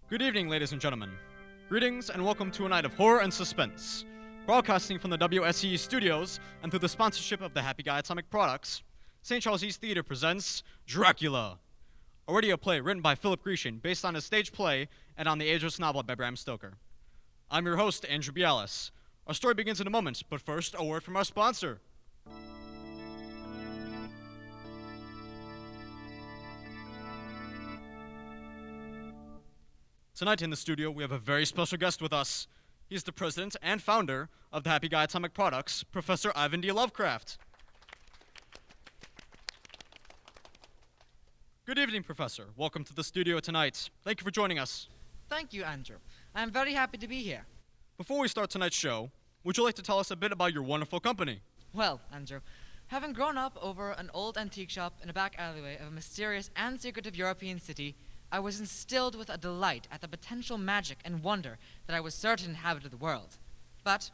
Good evening, ladies and gentlemen. Greetings and welcome to a night of horror and suspense. Broadcasting from the WSE studios and through the sponsorship of the Happy Guy Atomic Products, St. Charles East Theater presents Dracula, a radio play written by Philip Grecian based on a stage play and on the ageless novel by Bram Stoker. I'm your host, Andrew Bialis. Our story begins in a moment, but first, a word from our sponsor. Tonight in the studio, we have a very special guest with us. He's the president and founder of the Happy Guy Atomic Products, Professor Ivan D. Lovecraft. Good evening, Professor. Welcome to the studio tonight. Thank you for joining us. Thank you, Andrew. I'm very happy to be here. Before we start tonight's show, would you like to tell us a bit about your wonderful company? Well, Andrew, having grown up over an old antique shop in a back alleyway of a mysterious and secretive European city, I was instilled with a delight at the potential magic and wonder that I was certain inhabited the world. But,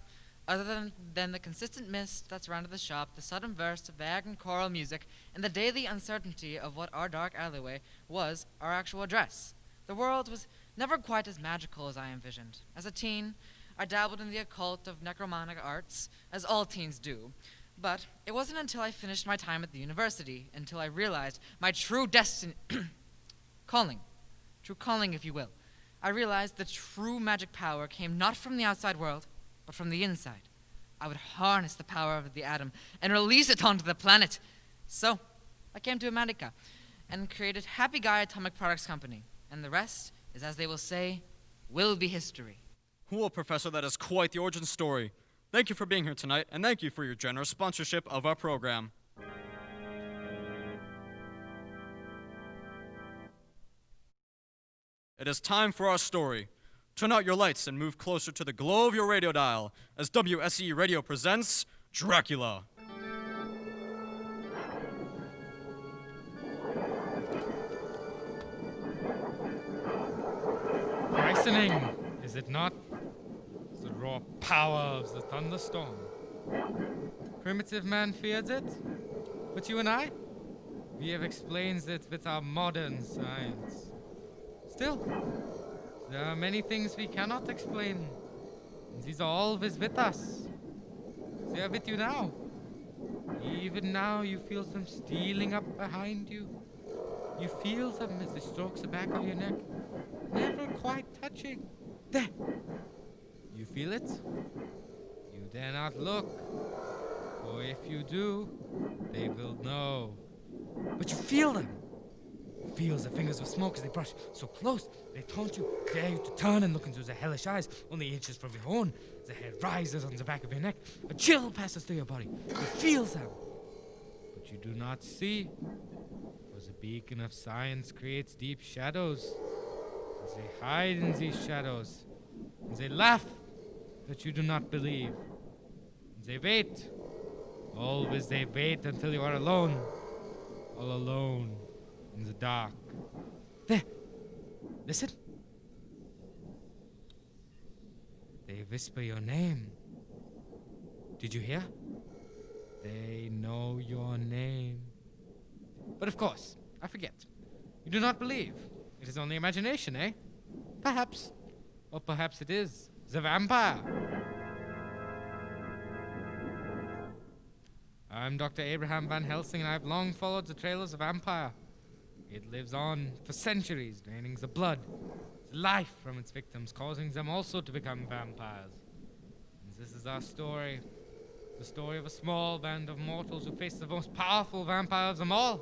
other than the consistent mist that surrounded the shop, the sudden burst of vague and choral music, and the daily uncertainty of what our dark alleyway was our actual address, the world was never quite as magical as I envisioned. As a teen, I dabbled in the occult of necromantic arts, as all teens do. But it wasn't until I finished my time at the university, until I realized my true destiny... True calling, if you will. I realized the true magic power came not from the outside world, but from the inside. I would harness the power of the atom and release it onto the planet. So, I came to America and created Happy Guy Atomic Products Company. And the rest is, as they will say, will be history. Well, Professor, that is quite the origin story. Thank you for being here tonight, and thank you for your generous sponsorship of our program. It is time for our story. Turn out your lights and move closer to the glow of your radio dial as WSE Radio presents Dracula. Frightening, is it not? It's the raw power of the thunderstorm. Primitive man feared it, but you and I, we have explained it with our modern science. Still, there are many things we cannot explain. These are always with us. They are with you now. Even now you feel them stealing up behind you. You feel them as they stroke the back of your neck, never quite touching. There. You feel it? You dare not look, for if you do, they will know. But you feel them. Feels the fingers of smoke as they brush so close they taunt you, dare you to turn and look into their hellish eyes, only inches from your own. The hair rises on the back of your neck, a chill passes through your body. You feel them, but you do not see, for the beacon of science creates deep shadows. As they hide in these shadows, and they laugh that you do not believe. And they wait, always they wait until you are alone, all alone. In the dark. There. Listen. They whisper your name. Did you hear? They know your name. But of course, I forget. You do not believe. It is only imagination, eh? Perhaps. Or perhaps it is the vampire. I'm Dr. Abraham Van Helsing, and I've long followed the trail of the vampire. It lives on for centuries, draining the blood, the life from its victims, causing them also to become vampires. And this is our story, the story of a small band of mortals who face the most powerful vampire of them all.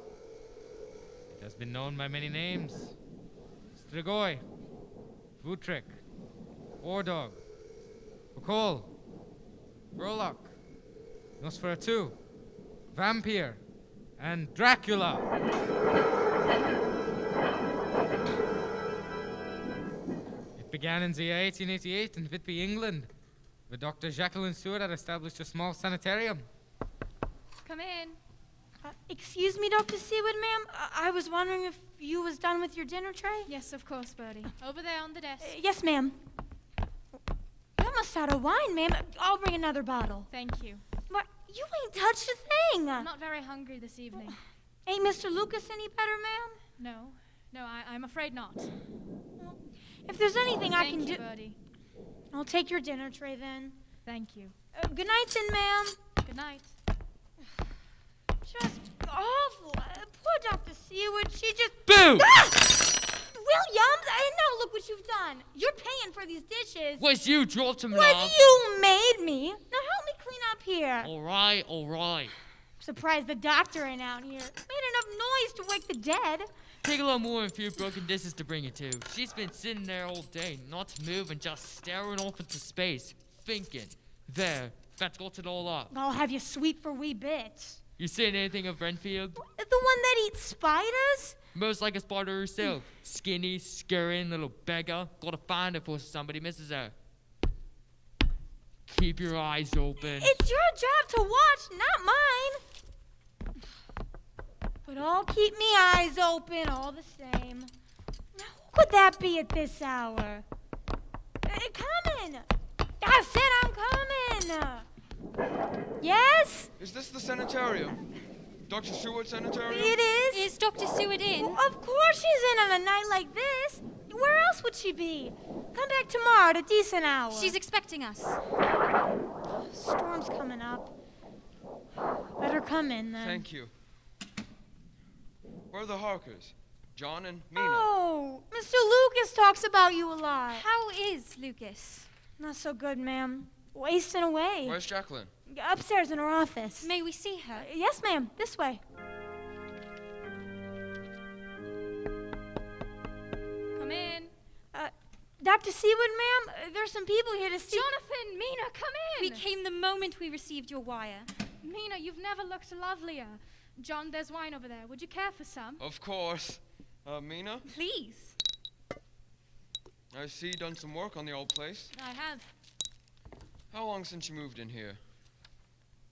It has been known by many names: Strigoi, Vutric, Wardog, Bacol, Vrolok, Nosferatu, Vampire, and Dracula. It began in the year 1888 in Whitby, England, where Dr. Jacqueline Stewart had established a small sanitarium. Come in. Excuse me, Dr. Seward, ma'am. I was wondering if you was done with your dinner tray? Yes, of course, Bertie. Over there on the desk. Yes, ma'am. You almost out of wine, ma'am. I'll bring another bottle. Thank you. What? You ain't touched a thing. I'm not very hungry this evening. Ain't Mr. Lucas any better, ma'am? No, I'm afraid not. Well, If there's anything I can Thank do... you, Birdie. I'll take your dinner tray then. Thank you. Good night then, ma'am. Good night. Just awful. Poor Dr. Seward, she just... Boo! Williams, now look what you've done. You're paying for these dishes. Was you dropped him, Was love? you made me. Now help me clean up here. All right. Surprised the doctor ain't out here. Made enough noise to wake the dead. Take a little more and a few broken dishes to bring you to. She's been sitting there all day, not moving, just staring off into space, thinking. There, that got it all up. I'll have you sweep for wee bits. You seen anything of Renfield? The one that eats spiders? Most like a spider herself. Skinny, scurrying little beggar. Gotta find her before somebody misses her. Keep your eyes open. It's your job to watch, not mine. But I'll keep me eyes open all the same. Now, who could that be at this hour? Coming! I said I'm coming! Yes? Is this the sanitarium? Dr. Seward Sanitarium? It is. Is Dr. Seward in? Well, of course she's in on a night like this. Where else would she be? Come back tomorrow at a decent hour. She's expecting us. Storm's coming up. Better come in then. Thank you. Where are the Harkers? John and Mina? Oh, Mr. Lucas talks about you a lot. How is Lucas? Not so good, ma'am. Wasting away. Where's Jacqueline? Upstairs in her office. May we see her? Yes, ma'am. This way. Come in. Dr. Seward, ma'am, there's some people here to see... Jonathan, Mina, come in. We came the moment we received your wire. Mina, you've never looked lovelier. John, there's wine over there. Would you care for some? Of course. Mina? Please. I see you done some work on the old place. I have. How long since you moved in here?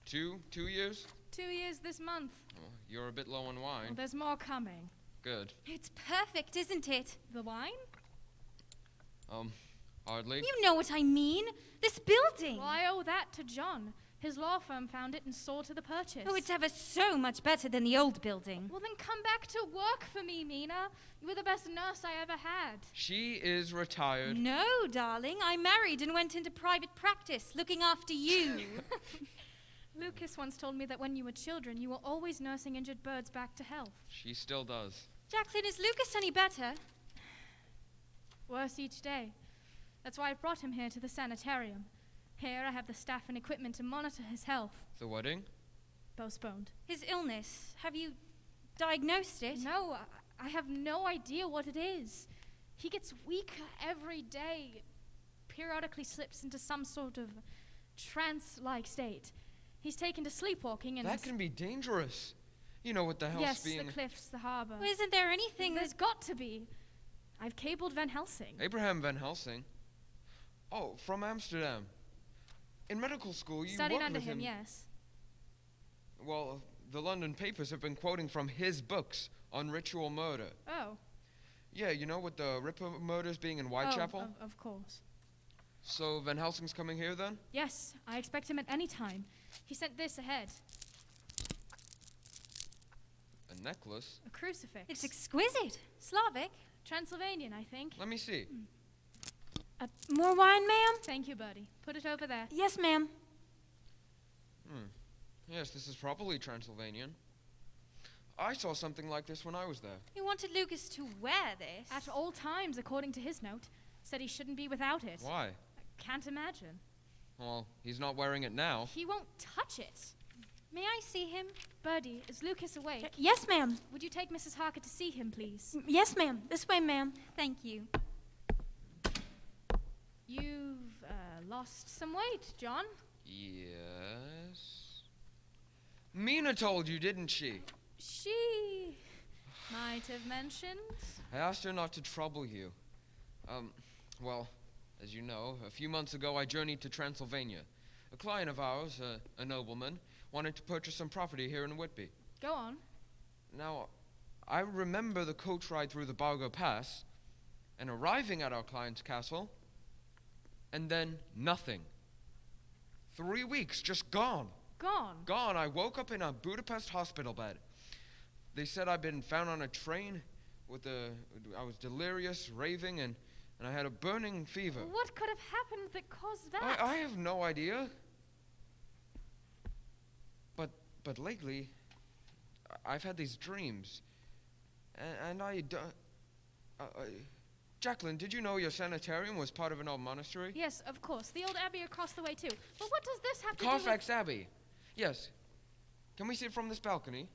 2 years? 2 years this month. Oh, you're a bit low on Well, wine. there's more coming. Good. It's perfect, isn't it? The wine? Hardly. You know what I mean. This building. Well, I owe that to John. His law firm found it and saw to the purchase. Oh, it's ever so much better than the old building. Well, then come back to work for me, Mina. You were the best nurse I ever had. She is retired. No, darling. I married and went into private practice, looking after you. Lucas once told me that when you were children, you were always nursing injured birds back to health. She still does. Jacqueline, is Lucas any better? Worse each day. That's why I brought him here to the sanitarium. Here I have the staff and equipment to monitor his health. The wedding? Postponed. His illness. Have you diagnosed it? No, I have no idea what it is. He gets weaker every day. Periodically slips into some sort of trance-like state. He's taken to sleepwalking and... That can be dangerous. You know, with the house yes, being... the cliffs, the harbor. Well, isn't there anything There's got to be. I've cabled Van Helsing. Abraham Van Helsing? Oh, from Amsterdam. In medical school, you Studied worked under with him, yes. Well, the London papers have been quoting from his books on ritual murder. Oh. Yeah, you know, with the Ripper murders being in Whitechapel? Oh, of course. So Van Helsing's coming here then? Yes, I expect him at any time. He sent this ahead. A necklace? A crucifix. It's exquisite. Slavic. Transylvanian, I think. Let me see. More wine, ma'am? Thank you, Bertie. Put it over there. Yes, ma'am. Yes, this is probably Transylvanian. I saw something like this when I was there. You wanted Lucas to wear this? At all times, according to his note. Said he shouldn't be without it. Why? Can't imagine. Well, he's not wearing it now. He won't touch it. May I see him? Bertie, is Lucas awake? Yes, ma'am. Would you take Mrs. Harker to see him, please? Yes, ma'am. This way, ma'am. Thank you. You've lost some weight, John. Yes. Mina told you, didn't she? She might have mentioned. I asked her not to trouble you. Well, as you know, a few months ago I journeyed to Transylvania. A client of ours, a nobleman, wanted to purchase some property here in Whitby. Go on. Now, I remember the coach ride through the Bargo Pass, and arriving at our client's castle, and then nothing. 3 weeks, just gone. Gone. Gone. I woke up in a Budapest hospital bed. They said I'd been found on a train I was delirious, raving, and and I had a burning fever. What could have happened that caused that? I have no idea. But lately, I've had these dreams, and Jacqueline, did you know your sanitarium was part of an old monastery? Yes, of course. The old abbey across the way, too. But what does this have to do Carfax Abbey. Yes. Can we see it from this balcony?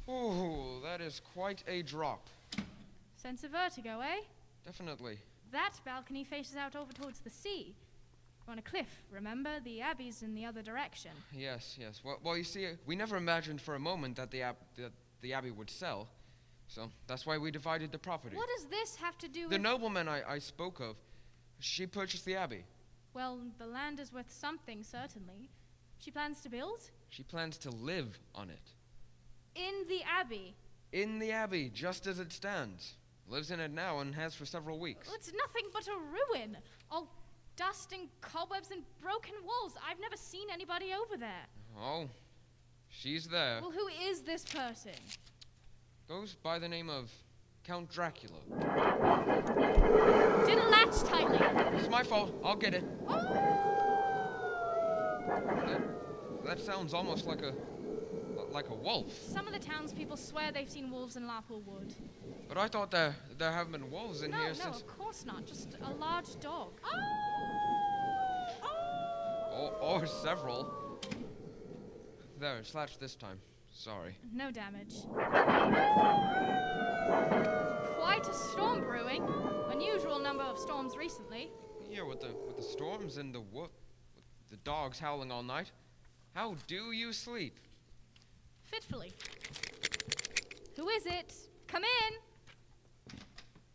Oh, that is quite a drop. Sense of vertigo, eh? Definitely. That balcony faces out over towards the sea. We're on a cliff, remember? The abbey's in the other direction. Yes. Well, you see, we never imagined for a moment that the abbey would sell. So that's why we divided the property. What does this have to do with... The nobleman I spoke of, she purchased the abbey. Well, the land is worth something, certainly. She plans to build? She plans to live on it. In the abbey? In the abbey, just as it stands. Lives in it now and has for several weeks. It's nothing but a ruin. All dust and cobwebs and broken walls. I've never seen anybody over there. Oh, she's there. Well, who is this person? Goes by the name of Count Dracula. Didn't latch tightly. It's my fault. I'll get it. That sounds almost like a wolf. Some of the townspeople swear they've seen wolves in Larpool Wood. But I thought there haven't been wolves in here No, since... of course not. Just a large dog. Or several. There, slashed this time. Sorry. No damage. Quite a storm brewing. Unusual number of storms recently. Yeah, with the storms and with the dogs howling all night. How do you sleep? Fitfully. Who is it? Come in.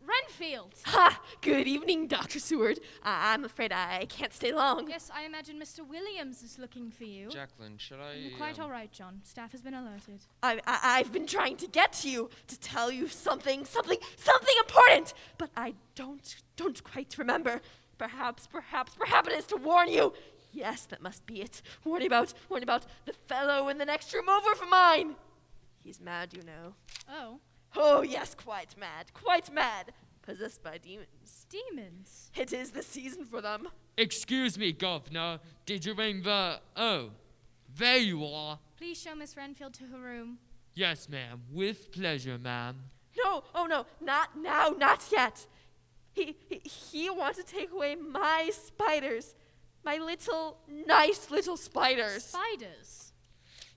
Renfield. Ha! Good evening, Dr. Seward. I'm afraid I can't stay long. Yes, I imagine Mr. Williams is looking for you. Jacqueline, should I... You're quite all right, John. Staff has been alerted. I've been trying to get to you to tell you something important, but I don't quite remember. Perhaps it is to warn you. Yes, that must be it. Warn about the fellow in the next room over from mine. He's mad, you know. Oh. Oh, yes, quite mad. Possessed by demons. Demons? It is the season for them. Excuse me, Governor. Did you ring the... Oh, there you are. Please show Miss Renfield to her room. Yes, ma'am. With pleasure, ma'am. No, oh no, not now, not yet. He wants to take away my spiders. My nice little spiders. Spiders?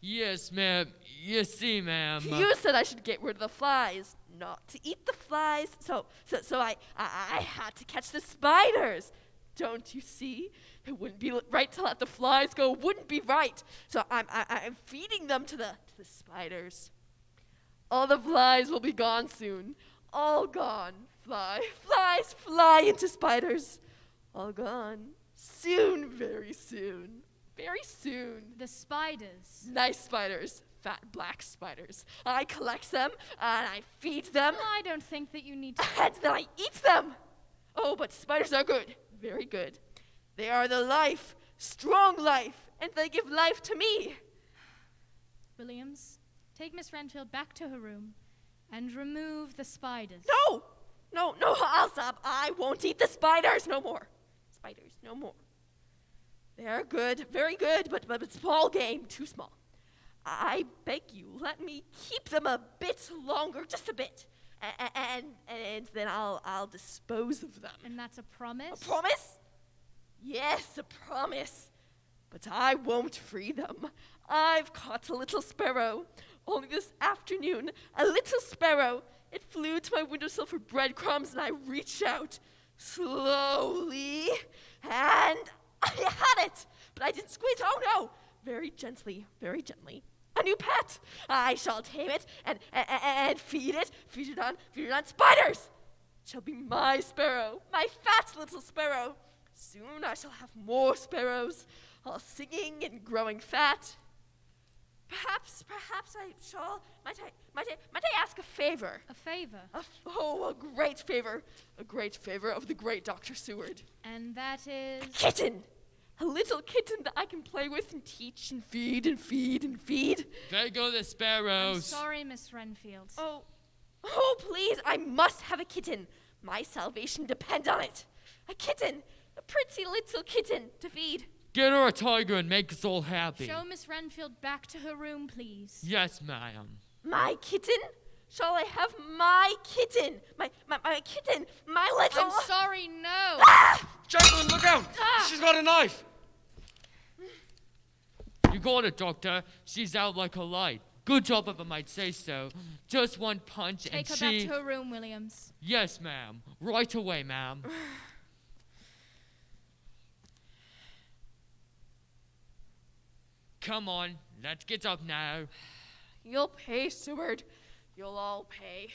Yes, ma'am. You see, ma'am. You said I should get rid of the flies, not to eat the flies. So I had to catch the spiders. Don't you see? It wouldn't be right to let the flies go. Wouldn't be right. So I'm feeding them to the spiders. All the flies will be gone soon. All gone. Flies fly into spiders. All gone. Soon, very soon. Very soon. The spiders. Nice spiders. Fat black spiders. I collect them and I feed them. I don't think that you need to. And then I eat them. Oh, but spiders are good. Very good. They are the life. Strong life. And they give life to me. Williams, take Miss Renfield back to her room and remove the spiders. No, I'll stop. I won't eat the spiders no more. Spiders, no more. They're good, very good, but small game, too small. I beg you, let me keep them a bit longer, just a bit, and then I'll dispose of them. And that's a promise? A promise? Yes, a promise. But I won't free them. I've caught a little sparrow. Only this afternoon, a little sparrow. It flew to my windowsill for breadcrumbs, and I reached out slowly, and I had it, but I didn't squeeze. Oh no! Very gently, very gently. A new pet. I shall tame it and feed it on spiders. It shall be my sparrow, my fat little sparrow. Soon I shall have more sparrows, all singing and growing fat. Perhaps I shall. Might I ask a favor? A favor? A great favor of the great Dr. Seward. And that is? A kitten! A little kitten that I can play with and teach and feed and feed and feed. There go the sparrows. I'm sorry, Miss Renfield. Oh, please, I must have a kitten. My salvation depends on it. A kitten, a pretty little kitten to feed. Get her a tiger and make us all happy. Show Miss Renfield back to her room, please. Yes, ma'am. My kitten? Shall I have my kitten? My kitten, my little... I'm sorry, no. Jacqueline, look out! She's got a knife! You got it, Doctor. She's out like a light. Good job, if I might say so. Just one punch Take and her she... back to her room, Williams. Yes, ma'am. Right away, ma'am. Come on, let's get up now. You'll pay, Seward. You'll all pay.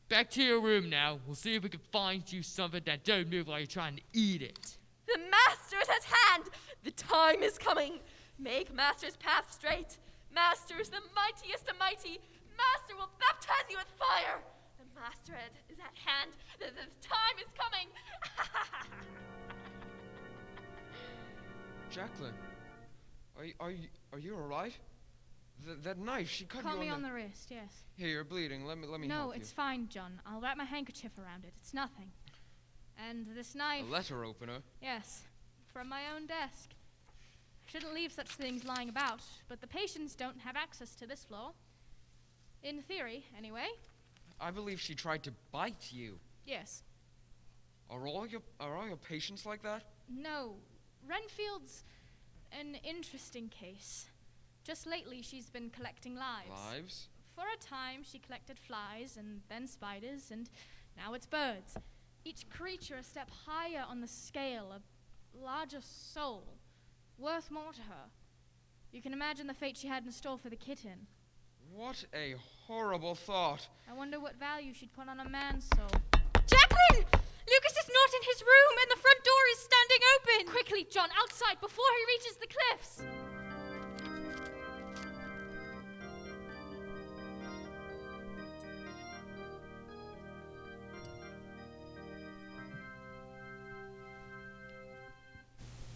Back to your room now. We'll see if we can find you something that don't move while you're trying to eat it. The Master is at hand. The time is coming. Make Master's path straight. Master is the mightiest of mighty. Master will baptize you with fire. The Master is at hand. The time is coming. Jacqueline, are you all right? That knife, she cut Caught you me on the wrist, yes. Here, you're bleeding. Let me No, help you. it's fine, John. I'll wrap my handkerchief around it. It's nothing. And this knife... A letter opener. Yes, from my own desk. Shouldn't leave such things lying about, but the patients don't have access to this floor. In theory, anyway. I believe she tried to bite you. Yes. Are all your patients like that? No. Renfield's an interesting case. Just lately, she's been collecting lives. Lives? For a time, she collected flies, and then spiders, and now it's birds. Each creature a step higher on the scale, a larger soul, worth more to her. You can imagine the fate she had in store for the kitten. What a horrible thought. I wonder what value she'd put on a man's soul. Jacqueline! Lucas is not in his room, and the front door is standing open. Quickly, John, outside, before he reaches the cliffs!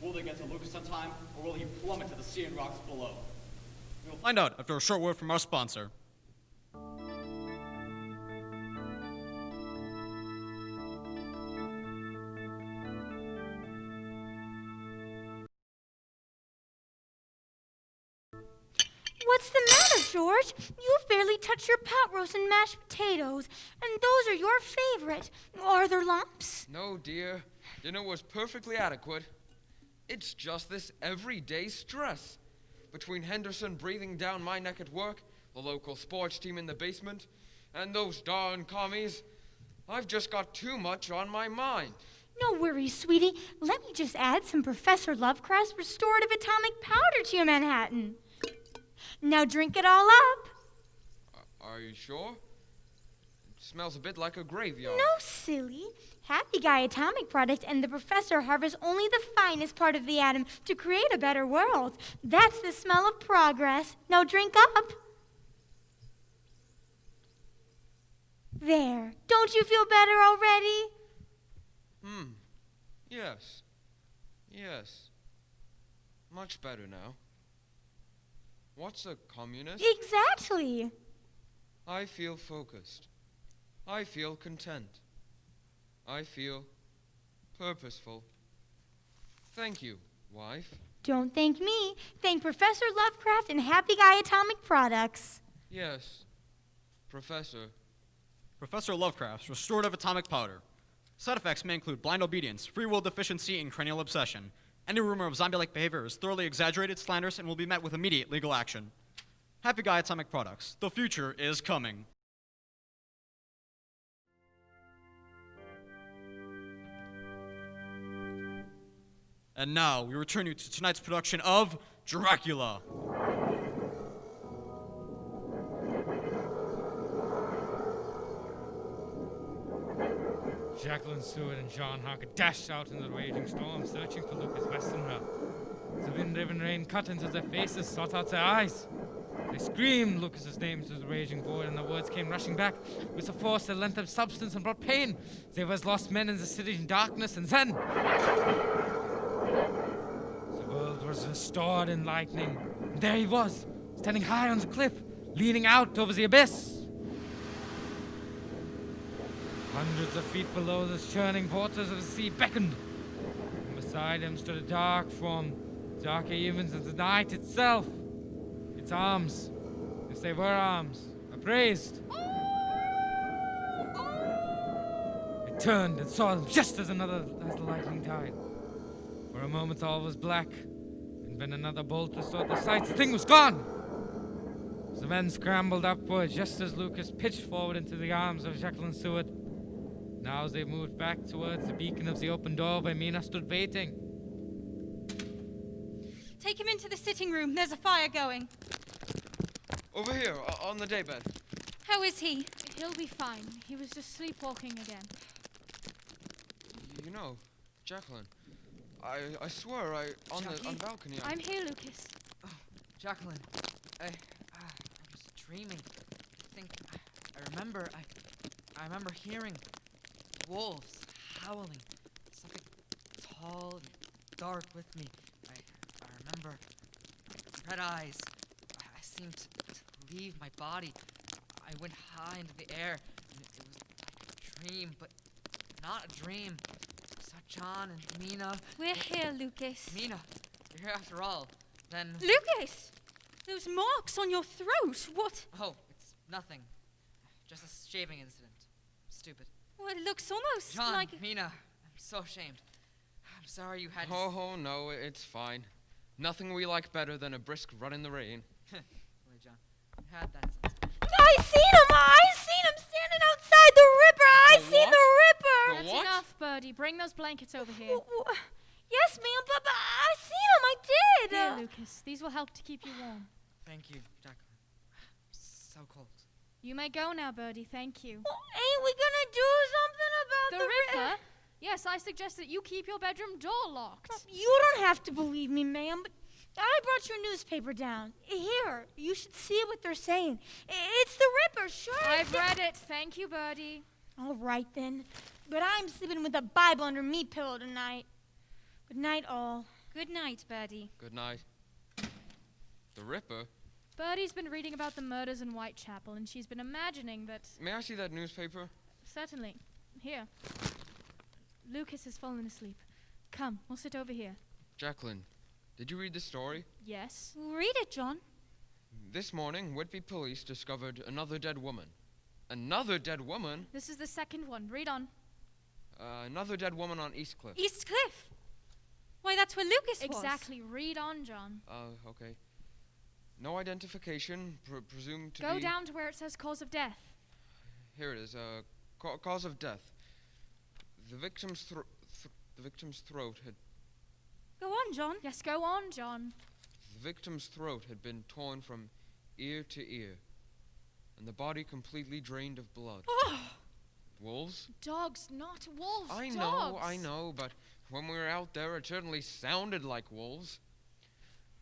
Will they get to Lucas on time, or will he plummet to the sea and rocks below? We'll find out after a short word from our sponsor. What's the matter, George? You barely touched your pot roast and mashed potatoes, and those are your favorite. Are there lumps? No, dear. Dinner was perfectly adequate. It's just this everyday stress. Between Henderson breathing down my neck at work, the local sports team in the basement, and those darn commies, I've just got too much on my mind. No worries, sweetie. Let me just add some Professor Lovecraft's restorative atomic powder to your Manhattan. Now drink it all up. Are you sure? It smells a bit like a graveyard. No, silly. Happy Guy Atomic Product and the Professor harvest only the finest part of the atom to create a better world. That's the smell of progress. Now drink up. There. Don't you feel better already? Yes. Yes. Much better now. What's a communist? Exactly. I feel focused. I feel content. I feel purposeful. Thank you, wife. Don't thank me. Thank Professor Lovecraft and Happy Guy Atomic Products. Yes, Professor. Professor Lovecraft's restorative atomic powder. Side effects may include blind obedience, free will deficiency, and cranial obsession. Any rumor of zombie-like behavior is thoroughly exaggerated, slanderous, and will be met with immediate legal action. Happy Guy Atomic Products. The future is coming. And now, we return you to tonight's production of Dracula. Jacqueline Seward and John Harker dashed out into the raging storm, searching for Lucas Westenra. The wind-driven rain cut into their faces, sought out their eyes. They screamed Lucas's name through the raging void, and the words came rushing back with a force that lent them substance and brought pain. They were as lost men in the city in darkness, and then the world was restored in lightning. And there he was, standing high on the cliff, leaning out over the abyss. Hundreds of feet below, the churning waters of the sea beckoned. And beside him stood a dark form, darker even than the night itself. Its arms, if they were arms, upraised. It turned and saw them just as the lightning died. For a moment all was black, and when another bolt restored the sight, the thing was gone! The men scrambled upward just as Lucas pitched forward into the arms of Jacqueline Seward. Now as they moved back towards the beacon of the open door where Mina stood waiting. Take him into the sitting room. There's a fire going. Over here, on the daybed. How is he? He'll be fine. He was just sleepwalking again. You know, Jacqueline, I swear on the balcony. I'm here, Lucas. Oh, Jacqueline, I was dreaming. I remember hearing wolves howling. Something tall and dark with me. I remember red eyes. I seemed to leave my body. I went high into the air, and it was like a dream, but not a dream. I saw John and Mina. We're here, Lucas. Mina, you're here after all. Then. Lucas! Those marks on your throat, what? Oh, it's nothing. Just a shaving incident. Stupid. Well, it looks almost John, like... Mina, I'm so ashamed. I'm sorry you had to... Oh, no, it's fine. Nothing we like better than a brisk run in the rain. Wait, John, you had that sense. I seen him standing outside the Ripper. I seen the Ripper. The That's what? enough, Birdie. Bring those blankets over here. Yes, ma'am, but I seen him. I did. Here, Lucas. These will help to keep you warm. Thank you, Jacqueline. So cold. You may go now, Birdie. Thank you. Well, ain't we gonna do something about The Ripper? Yes, I suggest that you keep your bedroom door locked. You don't have to believe me, ma'am, but I brought your newspaper down. Here, you should see what they're saying. It's the Ripper, sure. I've read it. Thank you, Birdie. All right, then. But I'm sleeping with a Bible under me pillow tonight. Good night, all. Good night, Birdie. Good night. The Ripper? Birdie's been reading about the murders in Whitechapel, and she's been imagining that... May I see that newspaper? Certainly. Here. Lucas has fallen asleep. Come, we'll sit over here. Jacqueline, did you read the story? Yes. Read it, John. This morning, Whitby police discovered another dead woman. Another dead woman? This is the second one. Read on. Another dead woman on East Cliff. East Cliff. Why, that's where Lucas was. Exactly. Read on, John. Okay. No identification, presumed to be... Go down to where it says cause of death. Here it is. Cause of death. The victim's throat had... Go on, John. Yes, go on, John. The victim's throat had been torn from ear to ear, and the body completely drained of blood. Oh! Wolves? Dogs, not wolves. I Dogs. know, but when we were out there, it certainly sounded like wolves.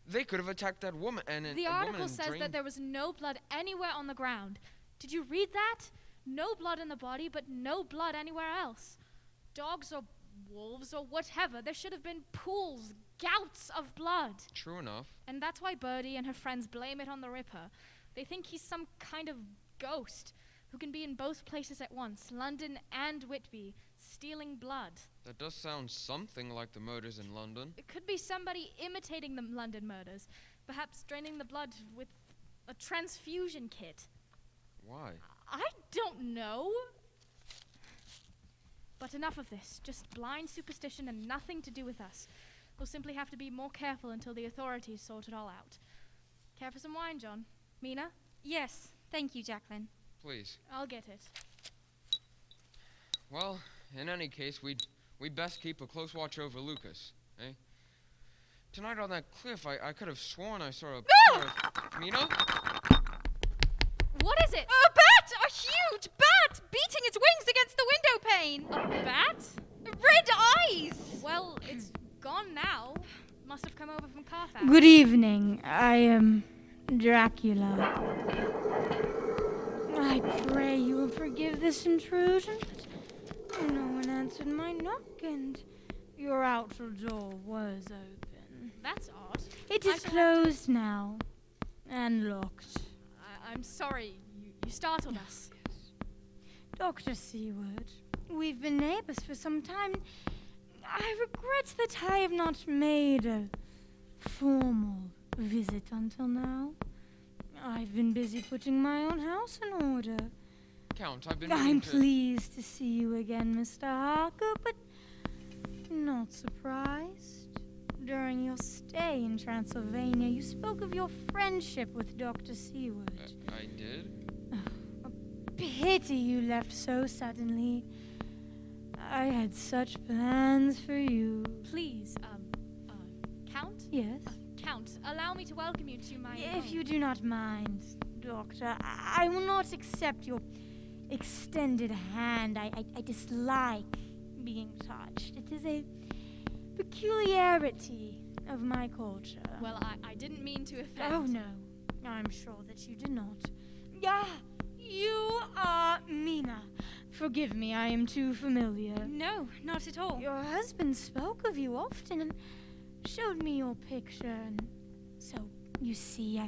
They could have attacked that woman and The a woman article and says drained... that there was no blood anywhere on the ground. Did you read that? No blood in the body, but no blood anywhere else. Dogs or wolves or whatever, there should have been pools, gouts of blood. True enough. And that's why Birdie and her friends blame it on the Ripper. They think he's some kind of ghost who can be in both places at once, London and Whitby, stealing blood. That does sound something like the murders in London. It could be somebody imitating the London murders, perhaps draining the blood with a transfusion kit. Why? I don't know. But enough of this. Just blind superstition and nothing to do with us. We'll simply have to be more careful until the authorities sort it all out. Care for some wine, John? Mina? Yes, thank you, Jacqueline. Please. I'll get it. Well, in any case, we'd best keep a close watch over Lucas, eh? Tonight on that cliff, I could have sworn I saw a pair of... Mina? What is it? A bat! A huge bat! Beating its wings against the window pane! A bat? Red eyes! Well, it's gone now. Must have come over from Carfax. Good evening. I am Dracula. I pray you will forgive this intrusion, but no one answered my knock, and your outer door was open. That's odd. It I is shall closed now, and locked. I'm sorry. You startled us. Dr. Seward, We've been neighbors for some time. I regret that I have not made a formal visit until now. I've been busy putting my own house in order. Count, I've been I'm meaning to... pleased to see you again, Mr. Harker, but not surprised. During your stay in Transylvania, you spoke of your friendship with Dr. Seward. I did? Pity you left so suddenly. I had such plans for you. Please, Count? Yes? Count, allow me to welcome you to my If home. you do not mind, Doctor, I will not accept your extended hand. I dislike being touched. It is a peculiarity of my culture. Well, I didn't mean to offend. Oh, no. I'm sure that you did not. Ah, you are Mina. Forgive me, I am too familiar. No, not at all. Your husband spoke of you often and showed me your picture, and so, you see,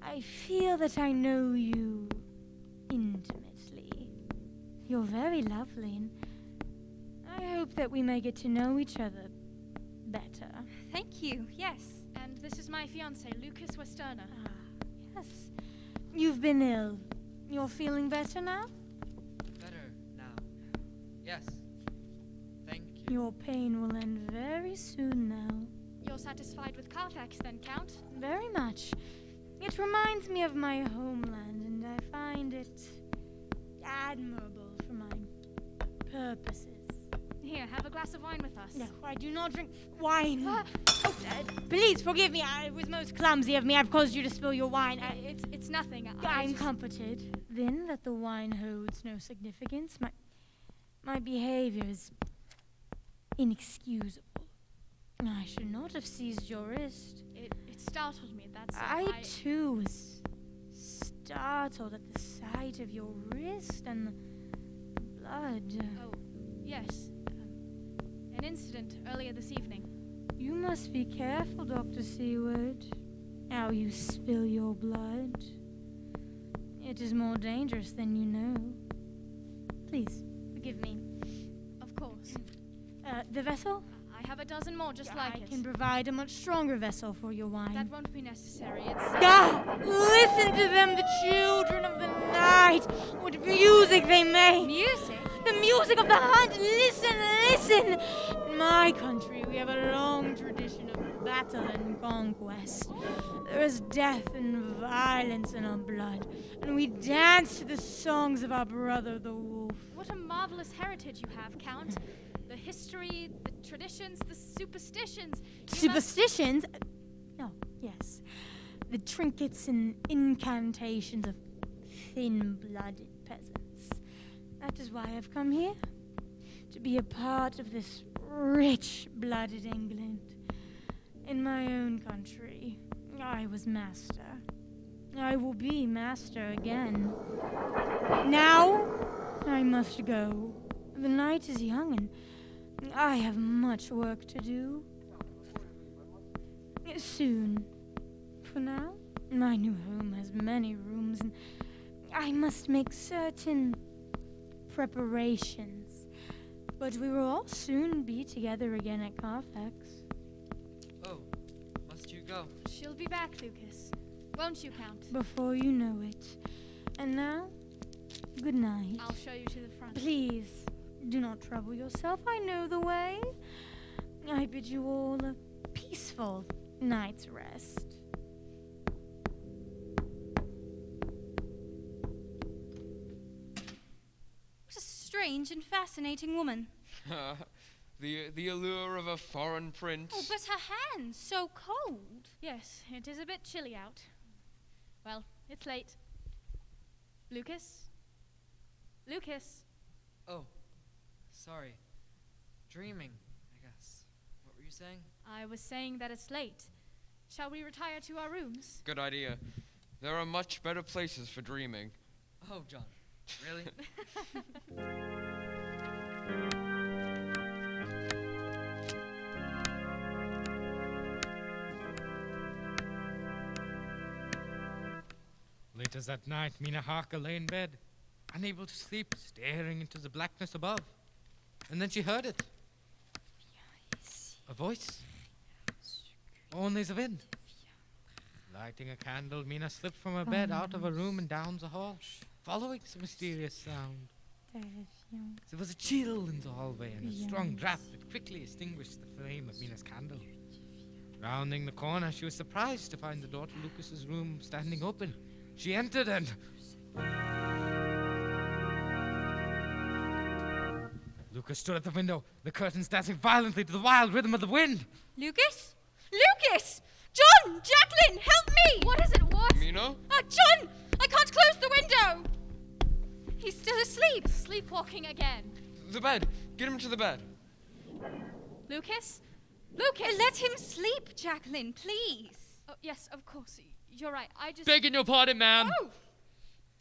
I feel that I know you intimately. You're very lovely, and I hope that we may get to know each other better. Thank you, yes. And this is my fiancé, Lucas Westerner. Ah, yes. You've been ill. You're feeling better now? Better now. Yes. Thank you. Your pain will end very soon now. You're satisfied with Carfax then, Count? Very much. It reminds me of my homeland, and I find it admirable for my purposes. Here, have a glass of wine with us. No, I do not drink wine. Please forgive me. It was most clumsy of me. I've caused you to spill your wine. It's nothing. I'm just- comforted, then, that the wine holds no significance. My behavior is inexcusable. I should not have seized your wrist. It startled me, that's all. I too was startled at the sight of your wrist and the blood. Oh, yes. An incident earlier this evening. You must be careful, Dr. Seward, how you spill your blood. It is more dangerous than you know. Please, forgive me. Of course. The vessel? I have a dozen more just like I it. can provide a much stronger vessel for your wine. That won't be necessary. It's... Listen to them, the children of the night. What music they make. Music? The music of the hunt. Listen, listen. In my country, we have a long tradition of battle and conquest. There is death and violence in our blood, and we dance to the songs of our brother the wolf. What a marvelous heritage you have, Count. The history, the traditions, the superstitions. Superstitions? No, yes. The trinkets and incantations of thin-blooded peasants. That is why I've come here. To be a part of this rich-blooded England. In my own country, I was master. I will be master again. Now, I must go. The night is young and I have much work to do. Soon. For now, my new home has many rooms, and I must make certain preparations. But we will all soon be together again at Carfax. Oh, must you go? She'll be back, Lucas. Won't you, Count? Before you know it. And now, good night. I'll show you to the front. Please, do not trouble yourself. I know the way. I bid you all a peaceful night's rest. What a strange and fascinating woman. The allure of a foreign prince. Oh, but her hands, so cold. Yes, it is a bit chilly out. Well, it's late. Lucas? Lucas? Oh, sorry. Dreaming, I guess. What were you saying? I was saying that it's late. Shall we retire to our rooms? Good idea. There are much better places for dreaming. Oh, John. Really? Late as that night, Mina Harker lay in bed, unable to sleep, staring into the blackness above. And then she heard it. A voice. Only the wind. Lighting a candle, Mina slipped from her bed out of her room and down the hall, following the mysterious sound. There was a chill in the hallway and a strong draft that quickly extinguished the flame of Mina's candle. Rounding the corner, she was surprised to find the door to Lucas's room standing open. She entered and... Lucas stood at the window, the curtains dancing violently to the wild rhythm of the wind. Lucas? Lucas! John! Jacqueline, help me! What is it? What? Mina? John! I can't close the window! He's still asleep. Sleepwalking again. The bed. Get him to the bed. Lucas? Lucas! Let him sleep, Jacqueline, please. Oh, yes, of course. You're right. I just... Begging your pardon, ma'am. Oh!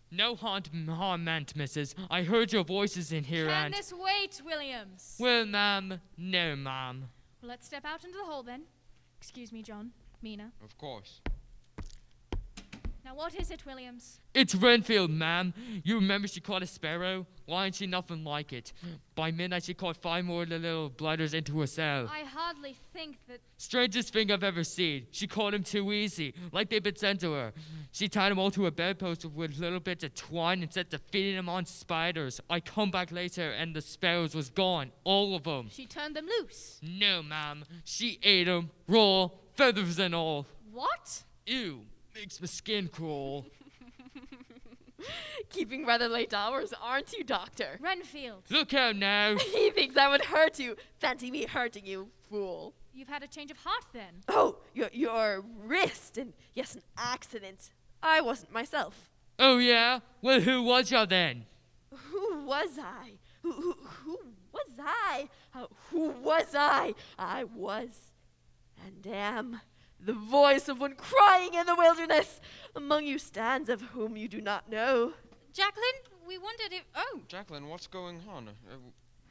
No harm meant, missus. I heard your voices in here Can and... this wait, Williams? Well, ma'am, no, ma'am. Well, let's step out into the hall then. Excuse me, John. Mina. Of course. Now, what is it, Williams? It's Renfield, ma'am. You remember she caught a sparrow? Why ain't she nothing like it? By midnight, she caught 5 more of the little blooders into her cell. I hardly think that... Strangest thing I've ever seen. She caught 'em too easy, like they'd been sent to her. She tied 'em all to a bedpost with little bits of twine and set to feeding 'em on spiders. I come back later and the sparrows was gone, all of 'em. She turned them loose. No, ma'am. She ate 'em, raw, feathers and all. What? Ew, makes my skin crawl. Keeping rather late hours, aren't you, Doctor? Renfield, Look out now. He thinks I would hurt you. Fancy me hurting you, fool. you've had a change of heart then. Oh, your wrist, and yes, an accident. I wasn't myself. Oh, yeah? Well, who was ya then? Who was I? Who was I? Who was I? I was and am the voice of one crying in the wilderness. Among you stands of whom you do not know. Jacqueline, we wondered if... Oh, Jacqueline, what's going on?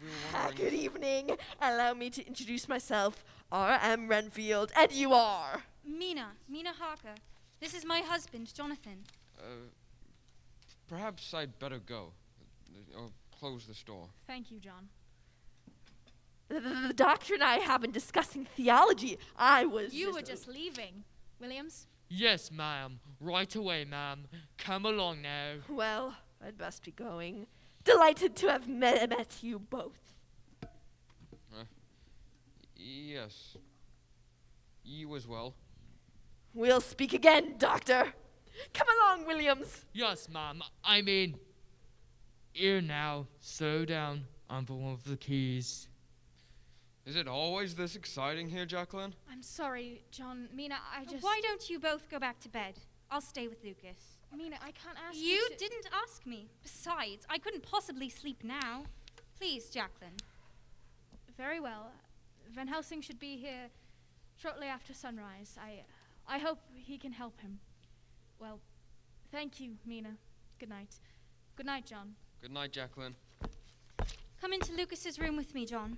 We were wondering... Good evening. Allow me to introduce myself. R.M. Renfield, and you are. Mina Harker. This is my husband, Jonathan. Perhaps I'd better go. Or close the store. Thank you, John. The doctor and I have been discussing theology. You were just leaving. Williams? Yes, ma'am. Right away, ma'am. Come along now. Well, I'd best be going. Delighted to have met you both. Yes. You as well. We'll speak again, Doctor. Come along, Williams. Yes, ma'am. I mean... Here now. Slow down. I'm for one of the keys. Is it always this exciting here, Jacqueline? I'm sorry, John. Mina, I just... Why don't you both go back to bed? I'll stay with Lucas. Mina, I can't ask You to... didn't ask me. Besides, I couldn't possibly sleep now. Please, Jacqueline. Very well. Van Helsing should be here shortly after sunrise. I hope he can help him. Well, thank you, Mina. Good night. Good night, John. Good night, Jacqueline. Come into Lucas's room with me, John.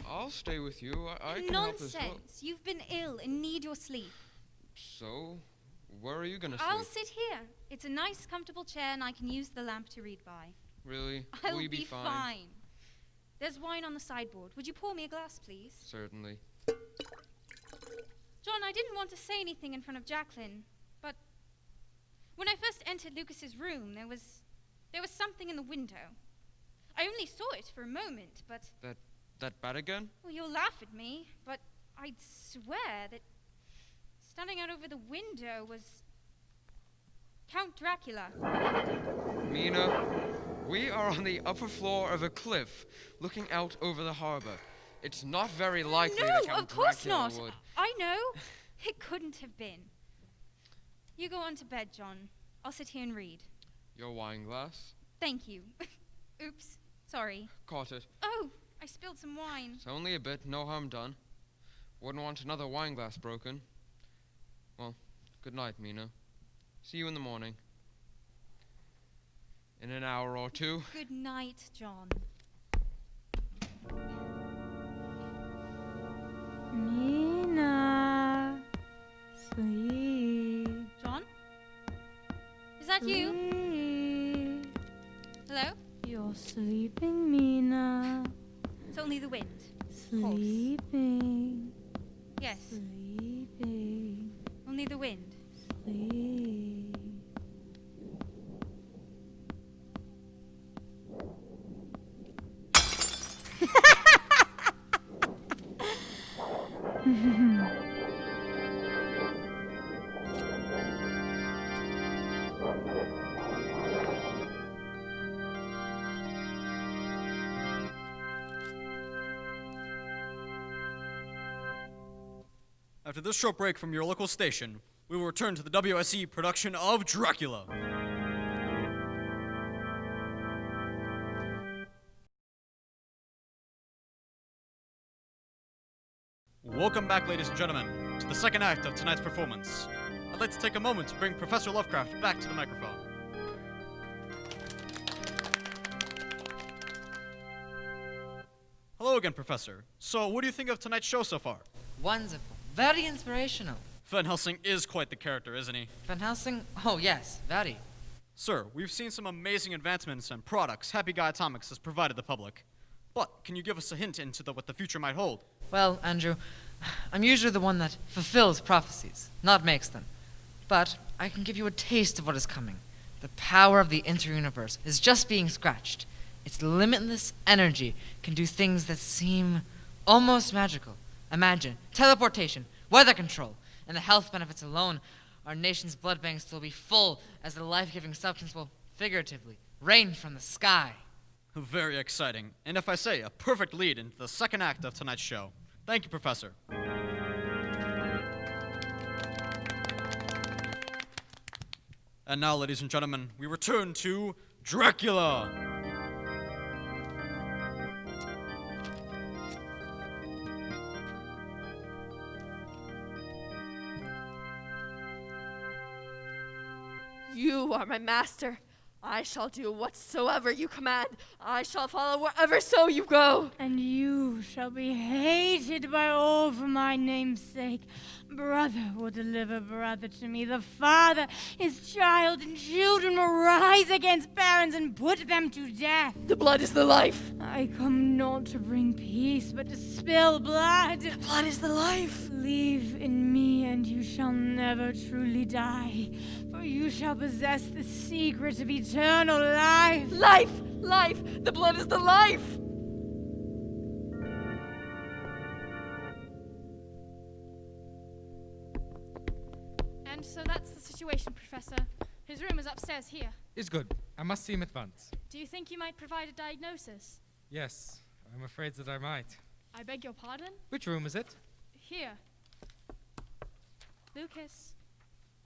I'll stay with you. I can help as well. Nonsense. You've been ill and need your sleep. So, where are you gonna sleep? I'll sit here. It's a nice, comfortable chair, and I can use the lamp to read by. Really? I'll Will you be fine. There's wine on the sideboard. Would you pour me a glass, please? Certainly. John, I didn't want to say anything in front of Jacqueline, but when I first entered Lucas's room, there was something in the window. I only saw it for a moment, but... That bat again? Well, you'll laugh at me, but I'd swear that standing out over the window was Count Dracula. Mina, we are on the upper floor of a cliff, looking out over the harbor. It's not very likely that No, Count of course Dracula not. would. I know. It couldn't have been. You go on to bed, John. I'll sit here and read. Your wine glass? Thank you. Oops. Sorry. Caught it. Oh, I spilled some wine. It's only a bit, no harm done. Wouldn't want another wine glass broken. Well, good night, Mina. See you in the morning. In an hour or two. Good night, John. Mina, sleep. John? Is that you? Sleep. Hello? You're sleeping, Mina. only the wind. Sleeping. Yes, Sleeping. only the wind. Sleep. After this short break from your local station, we will return to the WSE production of Dracula. Welcome back, ladies and gentlemen, to the second act of tonight's performance. I'd like to take a moment to bring Professor Lovecraft back to the microphone. Hello again, Professor. So, what do you think of tonight's show so far? Wonderful. Very inspirational. Van Helsing is quite the character, isn't he? Van Helsing? Oh, yes, very. Sir, we've seen some amazing advancements and products Happy Guy Atomics has provided the public. But can you give us a hint into what the future might hold? Well, Andrew, I'm usually the one that fulfills prophecies, not makes them. But I can give you a taste of what is coming. The power of the inter-universe is just being scratched. Its limitless energy can do things that seem almost magical. Imagine teleportation, weather control, and the health benefits alone. Our nation's blood banks will be full as the life-giving substance will, figuratively, rain from the sky. Very exciting. And if I say, a perfect lead into the second act of tonight's show. Thank you, Professor. And now, ladies and gentlemen, we return to Dracula. You are my master. I shall do whatsoever you command. I shall follow wherever so you go. And you shall be hated by all for my name's sake. Brother will deliver brother to me. The father, his child, and children will rise against parents and put them to death. The blood is the life. I come not to bring peace, but to spill blood. The blood is the life. Believe in me, and you shall never truly die. For you shall possess the secret of eternal life. Life! Life! The blood is the life! And so that's the situation, Professor. His room is upstairs here. Is good. I must see him at once. Do you think you might provide a diagnosis? Yes, I'm afraid that I might. I beg your pardon? Which room is it? Here. Lucas?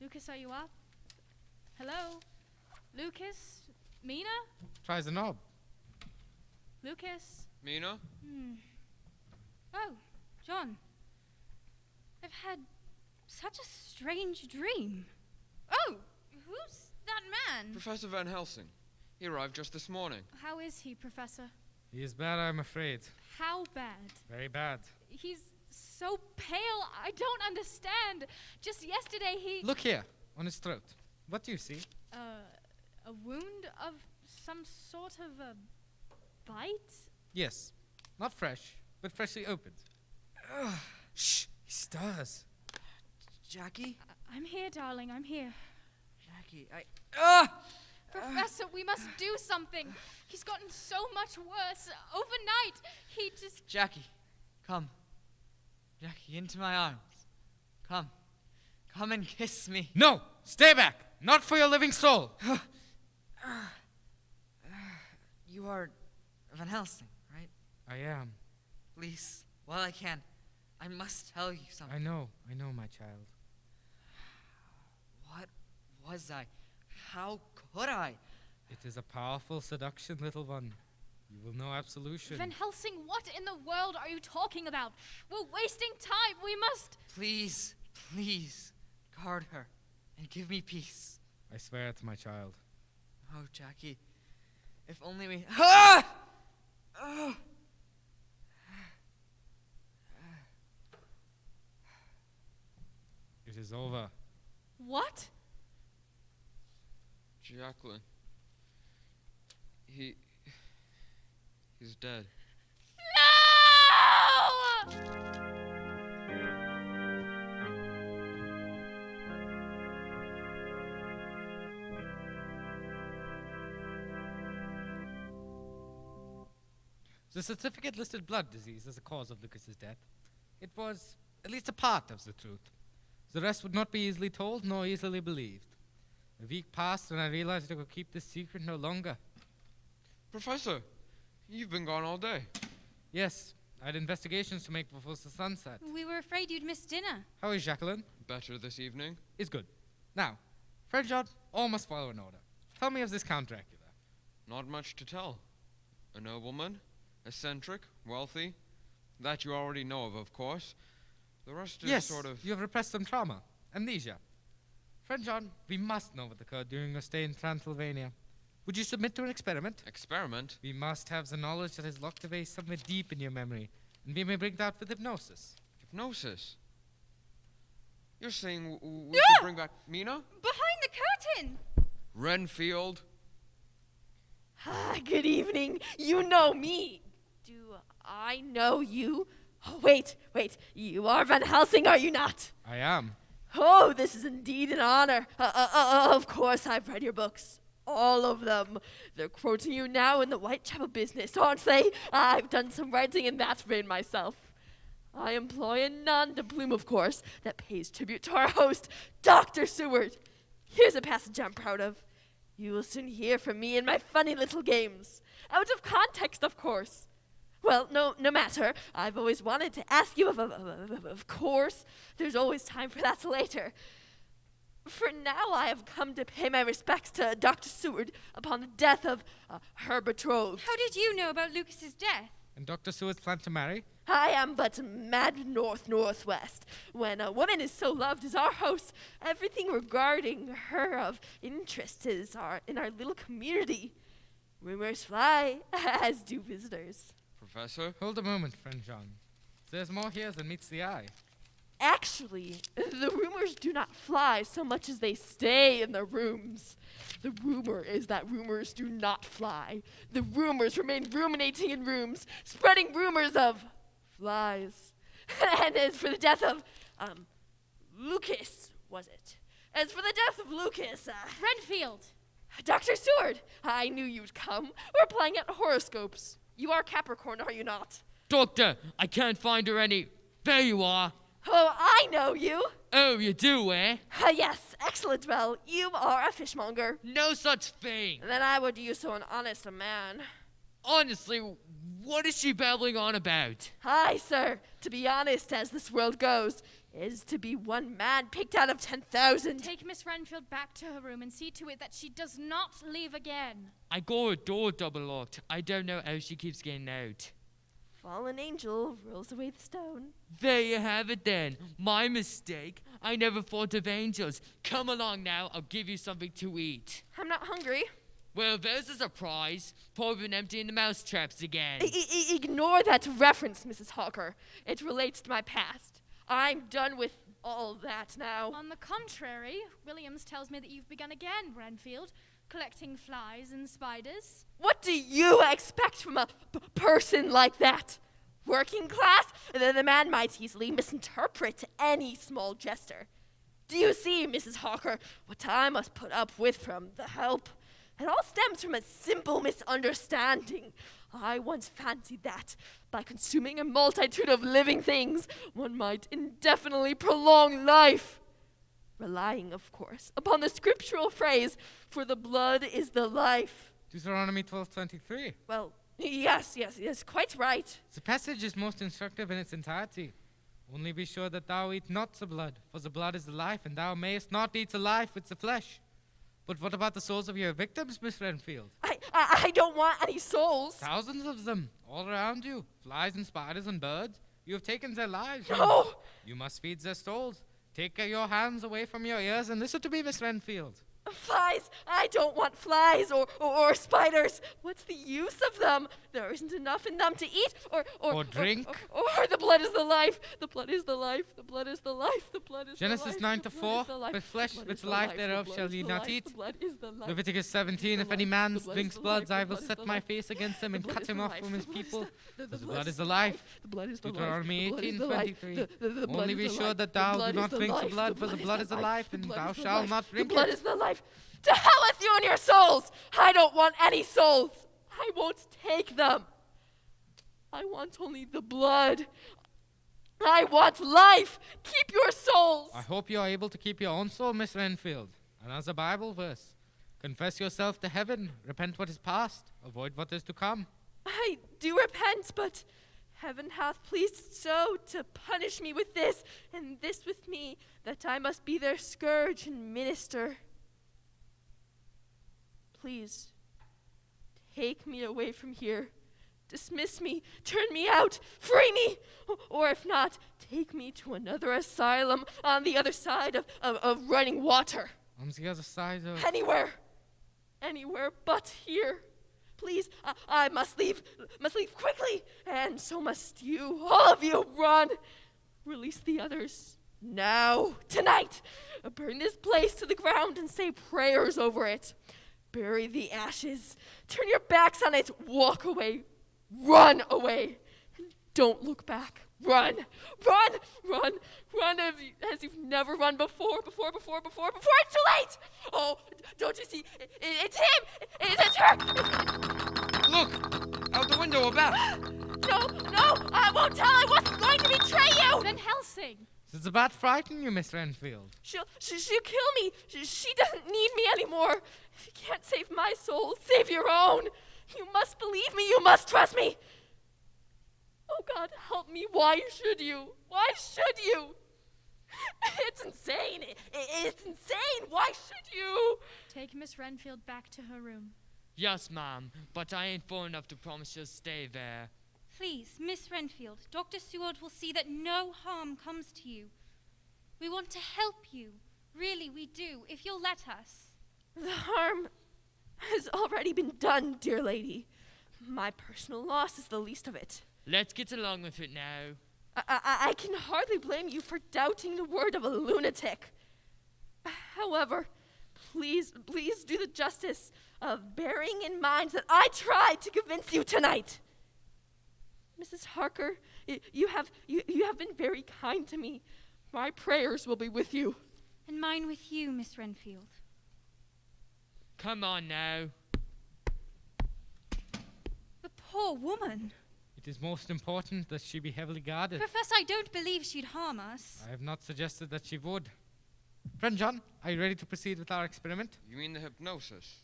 Lucas, are you up? Hello? Lucas? Mina? Try the knob. Lucas? Mina? Oh, John. I've had such a strange dream. Oh, who's that man? Professor Van Helsing. He arrived just this morning. How is he, Professor? He is bad, I'm afraid. How bad? Very bad. He's so pale, I don't understand. Just yesterday he... Look here, on his throat. What do you see? A wound of some sort of a bite? Yes. Not fresh, but freshly opened. Shh, he stirs. Jackie? I'm here, darling, I'm here. Jackie, Professor, we must do something. He's gotten so much worse. Overnight, he just... Jackie, come. Jackie, into my arms. Come. Come and kiss me. No! Stay back! Not for your living soul! You are Van Helsing, right? I am. Please, while I can, I must tell you something. I know, my child. What was I? How could I? It is a powerful seduction, little one. You will know absolution. Van Helsing, what in the world are you talking about? We're wasting time. We must... Please, please, guard her and give me peace. I swear it, my child. Oh, Jackie, if only we... Ah! Oh. It is over. What? Jacqueline. He's dead. No! The certificate listed blood disease as the cause of Lucas's death. It was at least a part of the truth. The rest would not be easily told nor easily believed. A week passed and I realized I could keep this secret no longer. Professor, you've been gone all day. Yes, I had investigations to make before the sunset. We were afraid you'd miss dinner. How is Jacqueline? Better this evening. Is good. Now, Fred John, all must follow in order. Tell me of this Count Dracula. Not much to tell. A nobleman, eccentric, wealthy. That you already know of course. The rest is Yes, sort of... you have repressed some trauma. Amnesia. Friend John, we must know what occurred during your stay in Transylvania. Would you submit to an experiment? Experiment? We must have the knowledge that is locked away somewhere deep in your memory, and we may bring it out with hypnosis. Hypnosis? You're saying we could bring back Mina? Behind the curtain! Renfield? Ah, good evening. You know me. Do I know you? Oh, wait. You are Van Helsing, are you not? I am. Oh, this is indeed an honor. Of course, I've read your books. All of them. They're quoting you now in the Whitechapel business, aren't they? I've done some writing in that vein myself. I employ a nom de plume, of course, that pays tribute to our host, Dr. Seward. Here's a passage I'm proud of. You will soon hear from me in my funny little games. Out of context, of course. Well, no matter. I've always wanted to ask you, of course. There's always time for that later. For now, I have come to pay my respects to Dr. Seward upon the death of her betrothed. How did you know about Lucas's death? And Dr. Seward's plan to marry? I am but mad northwest. When a woman is so loved as our host, everything regarding her of interest is in our little community. Rumors fly, as do visitors. Professor? Hold a moment, friend John. There's more here than meets the eye. Actually, the rumors do not fly so much as they stay in the rooms. The rumor is that rumors do not fly. The rumors remain ruminating in rooms, spreading rumors of flies. And as for the death of, Lucas, was it? As for the death of Lucas, Renfield! Dr. Seward, I knew you'd come. We're playing at horoscopes. You are Capricorn, are you not? Doctor, I can't find her any. There you are. Oh, I know you. Oh, you do, eh? Yes, excellent. Well, you are a fishmonger. No such thing. Then I would use so honest a man. Honestly, what is she babbling on about? Aye, sir. To be honest, as this world goes, is to be one man picked out of 10,000. Take Miss Renfield back to her room and see to it that she does not leave again. I got her door double locked. I don't know how she keeps getting out. Fallen angel rolls away the stone. There you have it then. My mistake. I never thought of angels. Come along now. I'll give you something to eat. I'm not hungry. Well, there's a surprise. Probably been emptying the mouse traps again. Ignore that reference, Mrs. Hawker. It relates to my past. I'm done with all that now. On the contrary, Williams tells me that you've begun again, Renfield, collecting flies and spiders. What do you expect from a person like that? Working class? The man might easily misinterpret any small gesture. Do you see, Mrs. Hawker, what I must put up with from the help? It all stems from a simple misunderstanding. I once fancied that, by consuming a multitude of living things, one might indefinitely prolong life. Relying, of course, upon the scriptural phrase, "For the blood is the life." Deuteronomy 12:23. Well, yes, quite right. The passage is most instructive in its entirety. Only be sure that thou eat not the blood, for the blood is the life, and thou mayest not eat the life with the flesh. But what about the souls of your victims, Miss Renfield? I don't want any souls. Thousands of them, all around you. Flies and spiders and birds. You have taken their lives. No! You must feed their souls. Take your hands away from your ears and listen to me, Miss Renfield. Flies! I don't want flies or spiders. What's the use of them? There isn't enough in them to eat Or drink. Or the blood is the life. The blood is the life. The blood is the life. The blood is Genesis the life. 9 The to blood 4, is the life. with flesh, The blood with is the life life. thereof The blood shall is ye the not life. eat. The blood is the life. Leviticus 17, if any The man blood is drinks the blood, life. I The will blood is set the my life. face against him The and blood cut is him the off life. from his The blood is people. the The blood blood is is the the life. The blood is the life. Deuteronomy The blood is 18, the life. 23. The blood Only is be the sure life. that The thou blood do is not the drink the life. blood, for the blood is the life, The and blood thou is the shalt life. not drink The blood it. is the life. To hell with you and your souls! I don't want any souls. I won't take them. I want only the blood. I want life. Keep your souls. I hope you are able to keep your own soul, Miss Renfield. And as a Bible verse, confess yourself to heaven, repent what is past, avoid what is to come. I do repent, but heaven hath pleased so to punish me with this, and this with me, that I must be their scourge and minister. Please, take me away from here. Dismiss me, turn me out, free me, or if not, take me to another asylum on the other side of running water. On the other side of... Anywhere but here. Please, I must leave quickly, and so must you, all of you, run. Release the others, now, tonight. Burn this place to the ground and say prayers over it. Bury the ashes, turn your backs on it, walk away, run away. Don't look back. Run as you've never run before it's too late. Oh, don't you see? It's him. It's her. Look! Out the window, a bat! No, I won't tell. I wasn't going to betray you. Van Helsing! Does the bat frighten you, Miss Renfield? She'll kill me. She doesn't need me anymore. She can't save my soul. Save your own. You must believe me. You must trust me. Oh, God, help me. Why should you? Why should you? It's insane. It's insane. Why should you? Take Miss Renfield back to her room. Yes, ma'am, but I ain't fool enough to promise she'll stay there. Please, Miss Renfield, Dr. Seward will see that no harm comes to you. We want to help you. Really, we do, if you'll let us. The harm has already been done, dear lady. My personal loss is the least of it. Let's get along with it now. I can hardly blame you for doubting the word of a lunatic. However, please do the justice of bearing in mind that I tried to convince you tonight. Mrs. Harker, you have been very kind to me. My prayers will be with you. And mine with you, Miss Renfield. Come on now. The poor woman. It is most important that she be heavily guarded. Professor, I don't believe she'd harm us. I have not suggested that she would. Friend John, are you ready to proceed with our experiment? You mean the hypnosis?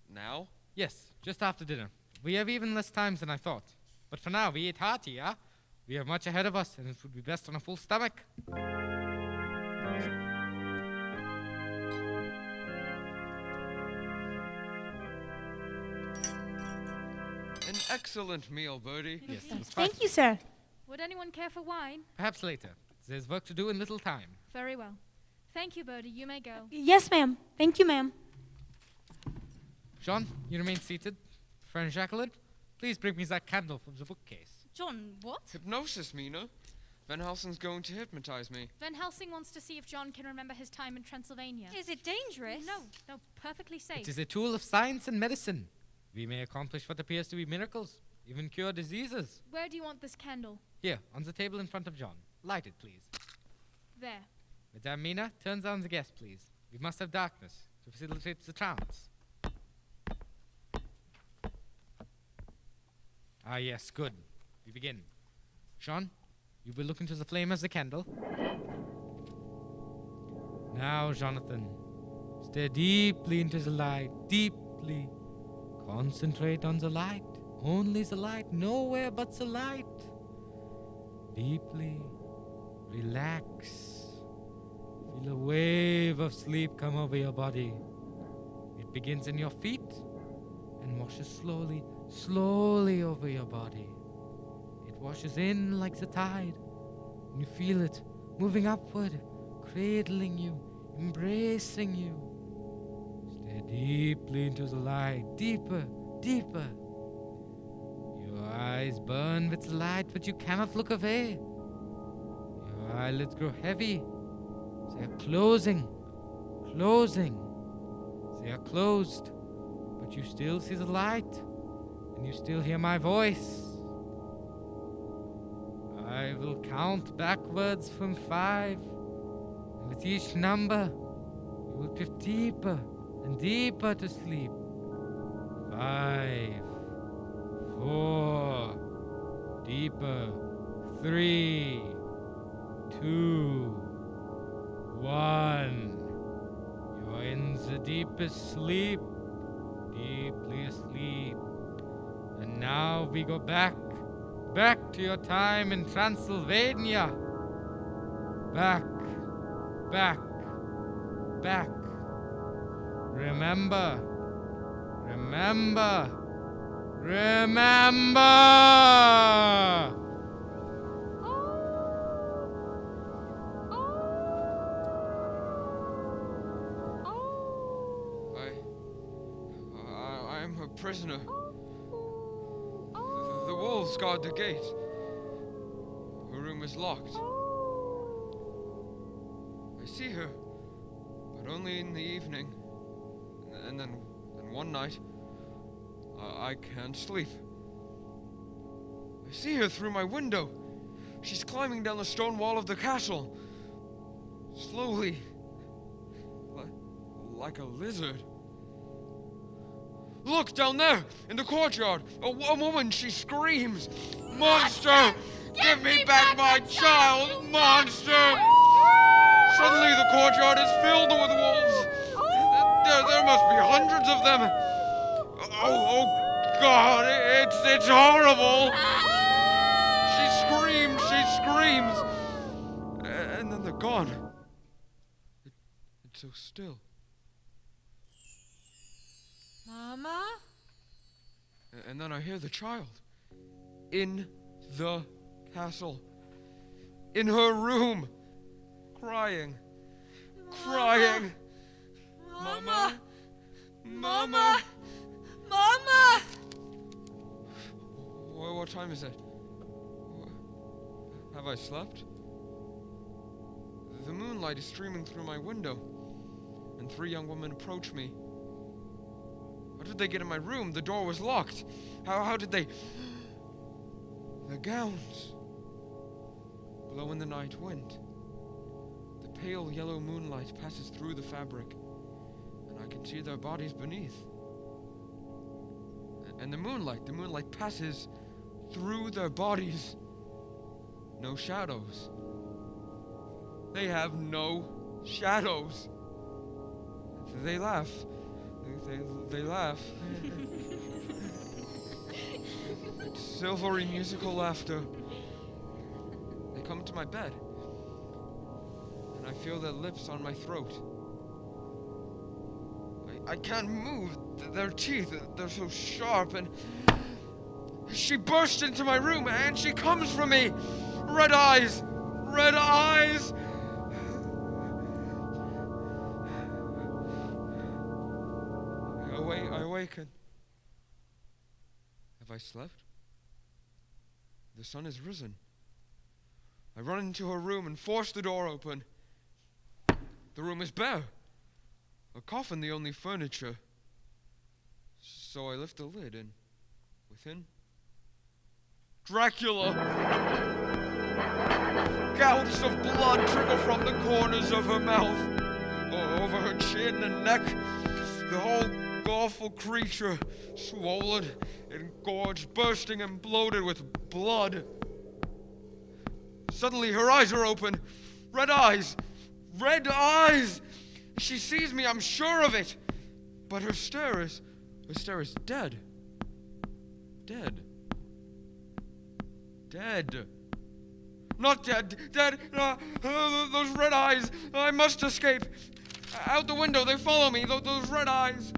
Now? Yes, just after dinner. We have even less time than I thought. But for now, we eat hearty, yeah? We have much ahead of us, and it would be best on a full stomach. An excellent meal, Bertie. Yes, it was quite. Thank you, sir. Would anyone care for wine? Perhaps later. There's work to do in little time. Very well. Thank you, Bertie. You may go. Yes, ma'am. Thank you, ma'am. Jean, you remain seated. Friend Jacqueline, please bring me that candle from the bookcase. John, what? Hypnosis, Mina. Van Helsing's going to hypnotize me. Van Helsing wants to see if John can remember his time in Transylvania. Is it dangerous? No, perfectly safe. It is a tool of science and medicine. We may accomplish what appears to be miracles, even cure diseases. Where do you want this candle? Here, on the table in front of John. Light it, please. There. Madame Mina, turn down the gas, please. We must have darkness to facilitate the trance. Ah, yes, good. We begin. Jean, you will look into the flame of the candle. Now, Jonathan, stare deeply into the light, deeply. Concentrate on the light, only the light, nowhere but the light. Deeply relax. Feel a wave of sleep come over your body. It begins in your feet and washes slowly, slowly over your body. It washes in like the tide, and you feel it moving upward, cradling you, embracing you. deeply into the light, deeper, deeper. Your eyes burn with light, but you cannot look away. Your eyelids grow heavy. They are closing, closing. They are closed, but you still see the light, and you still hear my voice. I will count backwards from 5, and with each number, you will drift deeper and deeper to sleep. 5, 4, deeper. 3, 2, 1. You are in the deepest sleep, deeply asleep. And now we go back to your time in Transylvania. Back. Remember. I'm her prisoner. The wolves guard the gate. Her room is locked. I see her, but only in the evening. And then one night, I can't sleep. I see her through my window. She's climbing down the stone wall of the castle. Slowly. Like a lizard. Look, down there, in the courtyard. A woman, she screams. Monster! Give me back my child, monster! Suddenly the courtyard is filled with wolves. There must be hundreds of them. Oh God, it's horrible. She screams. And then they're gone. It's so still. Mama? And then I hear the child. In the castle. In her room. Crying. Mama! Mama! What time is it? Have I slept? The moonlight is streaming through my window, and 3 young women approach me. How did they get in my room? The door was locked. How did they... Their gowns blow in the night wind. The pale yellow moonlight passes through the fabric, and I can see their bodies beneath. And the moonlight passes through their bodies. No shadows. They have no shadows. They laugh. They laugh. It's silvery musical laughter. They come to my bed, and I feel their lips on my throat. I can't move. Their teeth, they're so sharp, and she bursts into my room, and she comes for me. Red eyes. I awaken. Have I slept? The sun has risen. I run into her room and force the door open. The room is bare. A coffin, the only furniture. So I lift the lid, and within, Dracula! Gouts of blood trickle from the corners of her mouth, over her chin and neck. The whole awful creature, swollen, engorged, bursting and bloated with blood. Suddenly her eyes are open. Red eyes! She sees me, I'm sure of it. But her stare is dead. Dead. Not dead. Those red eyes. I must escape. Out the window, they follow me. Those red eyes.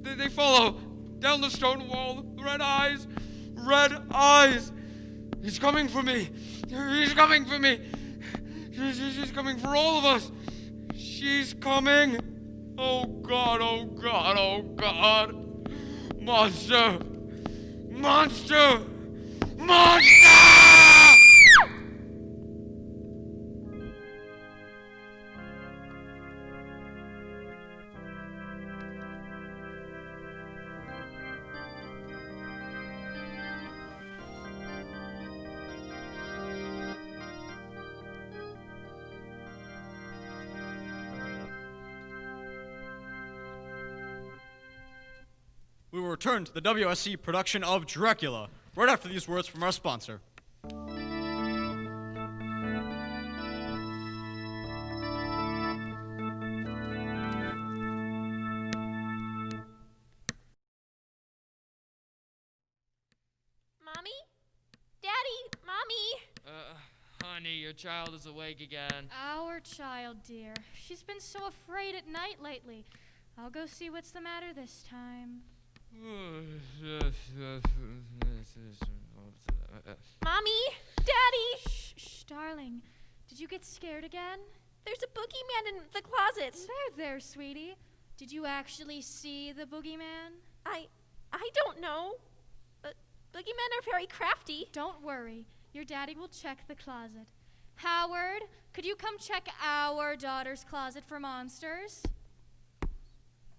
They follow. Down the stone wall. Red eyes. He's coming for me. She's coming for all of us. She's coming. Oh God, oh God, oh God. Monster! Monster! Monster! We will return to the WSC production of Dracula right after these words from our sponsor. Mommy? Daddy? Mommy? Honey, your child is awake again. Our child, dear. She's been so afraid at night lately. I'll go see what's the matter this time. Mommy? Daddy? Shh, darling. Did you get scared again? There's a boogeyman in the closet. There, sweetie. Did you actually see the boogeyman? I don't know. But boogeymen are very crafty. Don't worry. Your daddy will check the closet. Howard, could you come check our daughter's closet for monsters?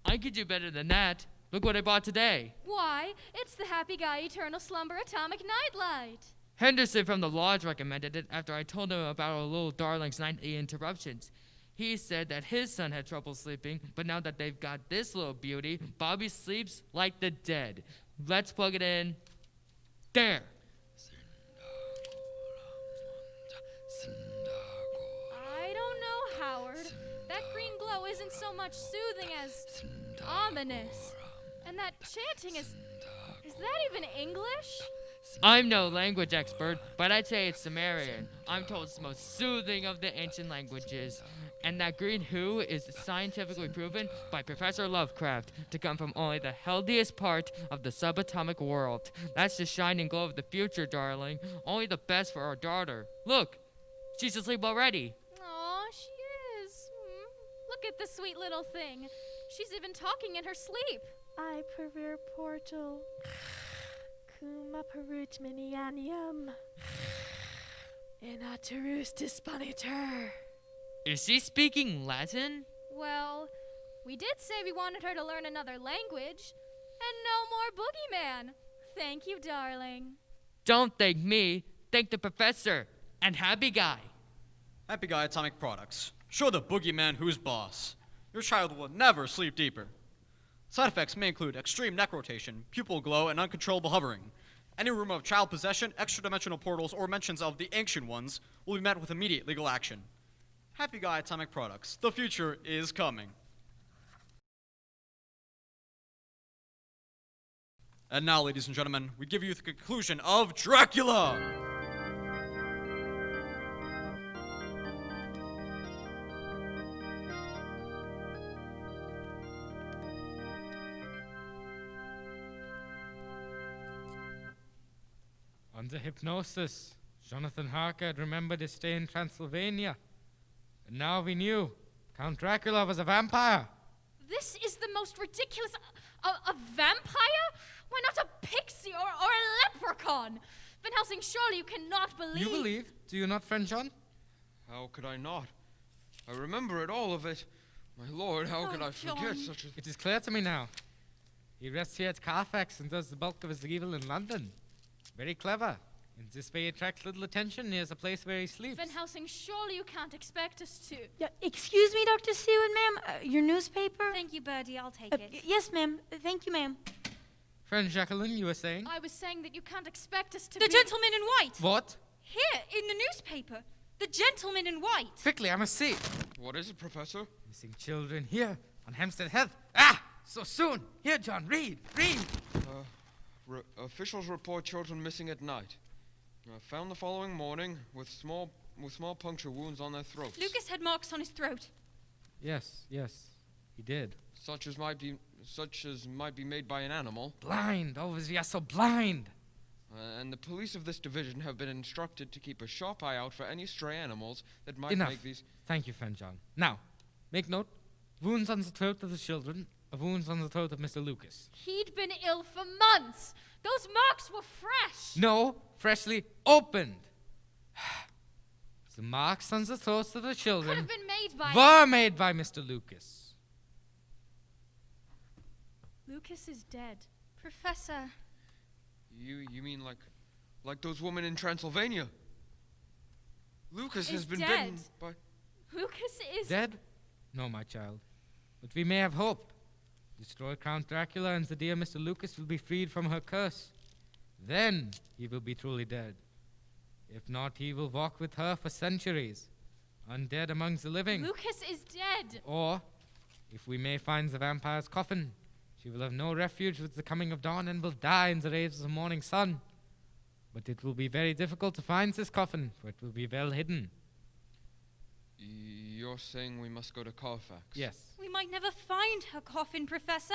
I could do better than that. Look what I bought today. Why, it's the Happy Guy Eternal Slumber Atomic Nightlight. Henderson from the lodge recommended it after I told him about our little darling's nightly interruptions. He said that his son had trouble sleeping, but now that they've got this little beauty, Bobby sleeps like the dead. Let's plug it in. There. I don't know, Howard. That green glow isn't so much soothing as ominous. And that chanting is that even English? I'm no language expert, but I'd say it's Sumerian. I'm told it's the most soothing of the ancient languages. And that green hue is scientifically proven by Professor Lovecraft to come from only the healthiest part of the subatomic world. That's the shining glow of the future, darling. Only the best for our daughter. Look, she's asleep already. Aw, she is. Look at the sweet little thing. She's even talking in her sleep. I prefer portal. Kuma perut minianium. Inaturus disponitor. Is she speaking Latin? Well, we did say we wanted her to learn another language. And no more boogeyman. Thank you, darling. Don't thank me. Thank the professor and Happy Guy. Happy Guy Atomic Products. Show the boogeyman who's boss. Your child will never sleep deeper. Side effects may include extreme neck rotation, pupil glow, and uncontrollable hovering. Any rumor of child possession, extra-dimensional portals, or mentions of the Ancient Ones will be met with immediate legal action. Happy Guy Atomic Products. The future is coming. And now, ladies and gentlemen, we give you the conclusion of Dracula! Under hypnosis, Jonathan Harker had remembered his stay in Transylvania. And now we knew Count Dracula was a vampire. This is the most ridiculous. A vampire? Why not a pixie or a leprechaun? Van Helsing, surely you cannot believe. You believe, do you not, friend John? How could I not? I remember it, all of it. My lord, how could I forget John. such a... It is clear to me now. He rests here at Carfax and does the bulk of his evil in London. Very clever. In this way, he attracts little attention. Here's a place where he sleeps. Van Helsing, surely you can't expect us to. Yeah, excuse me, Dr. Seward, ma'am. Your newspaper? Thank you, Birdie. I'll take it. Yes, ma'am. Thank you, ma'am. Friend Jacqueline, you were saying? I was saying that you can't expect us to The be. gentleman in white. What? Here, in the newspaper. The gentleman in white. Quickly, I must see. What is it, Professor? Missing children here on Hampstead Heath. Ah! So soon. Here, John, read. Officials report children missing at night. Found the following morning with small puncture wounds on their throats. Lucas had marks on his throat. Yes, he did. Such as might be made by an animal. Blind. Oh, we are so blind. And the police of this division have been instructed to keep a sharp eye out for any stray animals that might Enough. make these... Thank you, friend John. Now, make note. Wounds on the throat of the children, wounds on the throat of Mr. Lucas. He'd been ill for months. Those marks were fresh. No, freshly opened. The marks on the throats of the Could children have been made by. were made by Mr. Lucas. Lucas is dead. Professor, You mean like those women in Transylvania? Lucas has Is been dead. bitten by. Lucas is. Dead? No, my child. But we may have hope. Destroy Count Dracula and the dear Mr. Lucas will be freed from her curse. Then he will be truly dead. If not, he will walk with her for centuries, undead amongst the living. Lucas is dead. Or, if we may find the vampire's coffin, she will have no refuge with the coming of dawn and will die in the rays of the morning sun. But it will be very difficult to find this coffin, for it will be well hidden. You're saying we must go to Carfax? Yes. we might never find her coffin, Professor.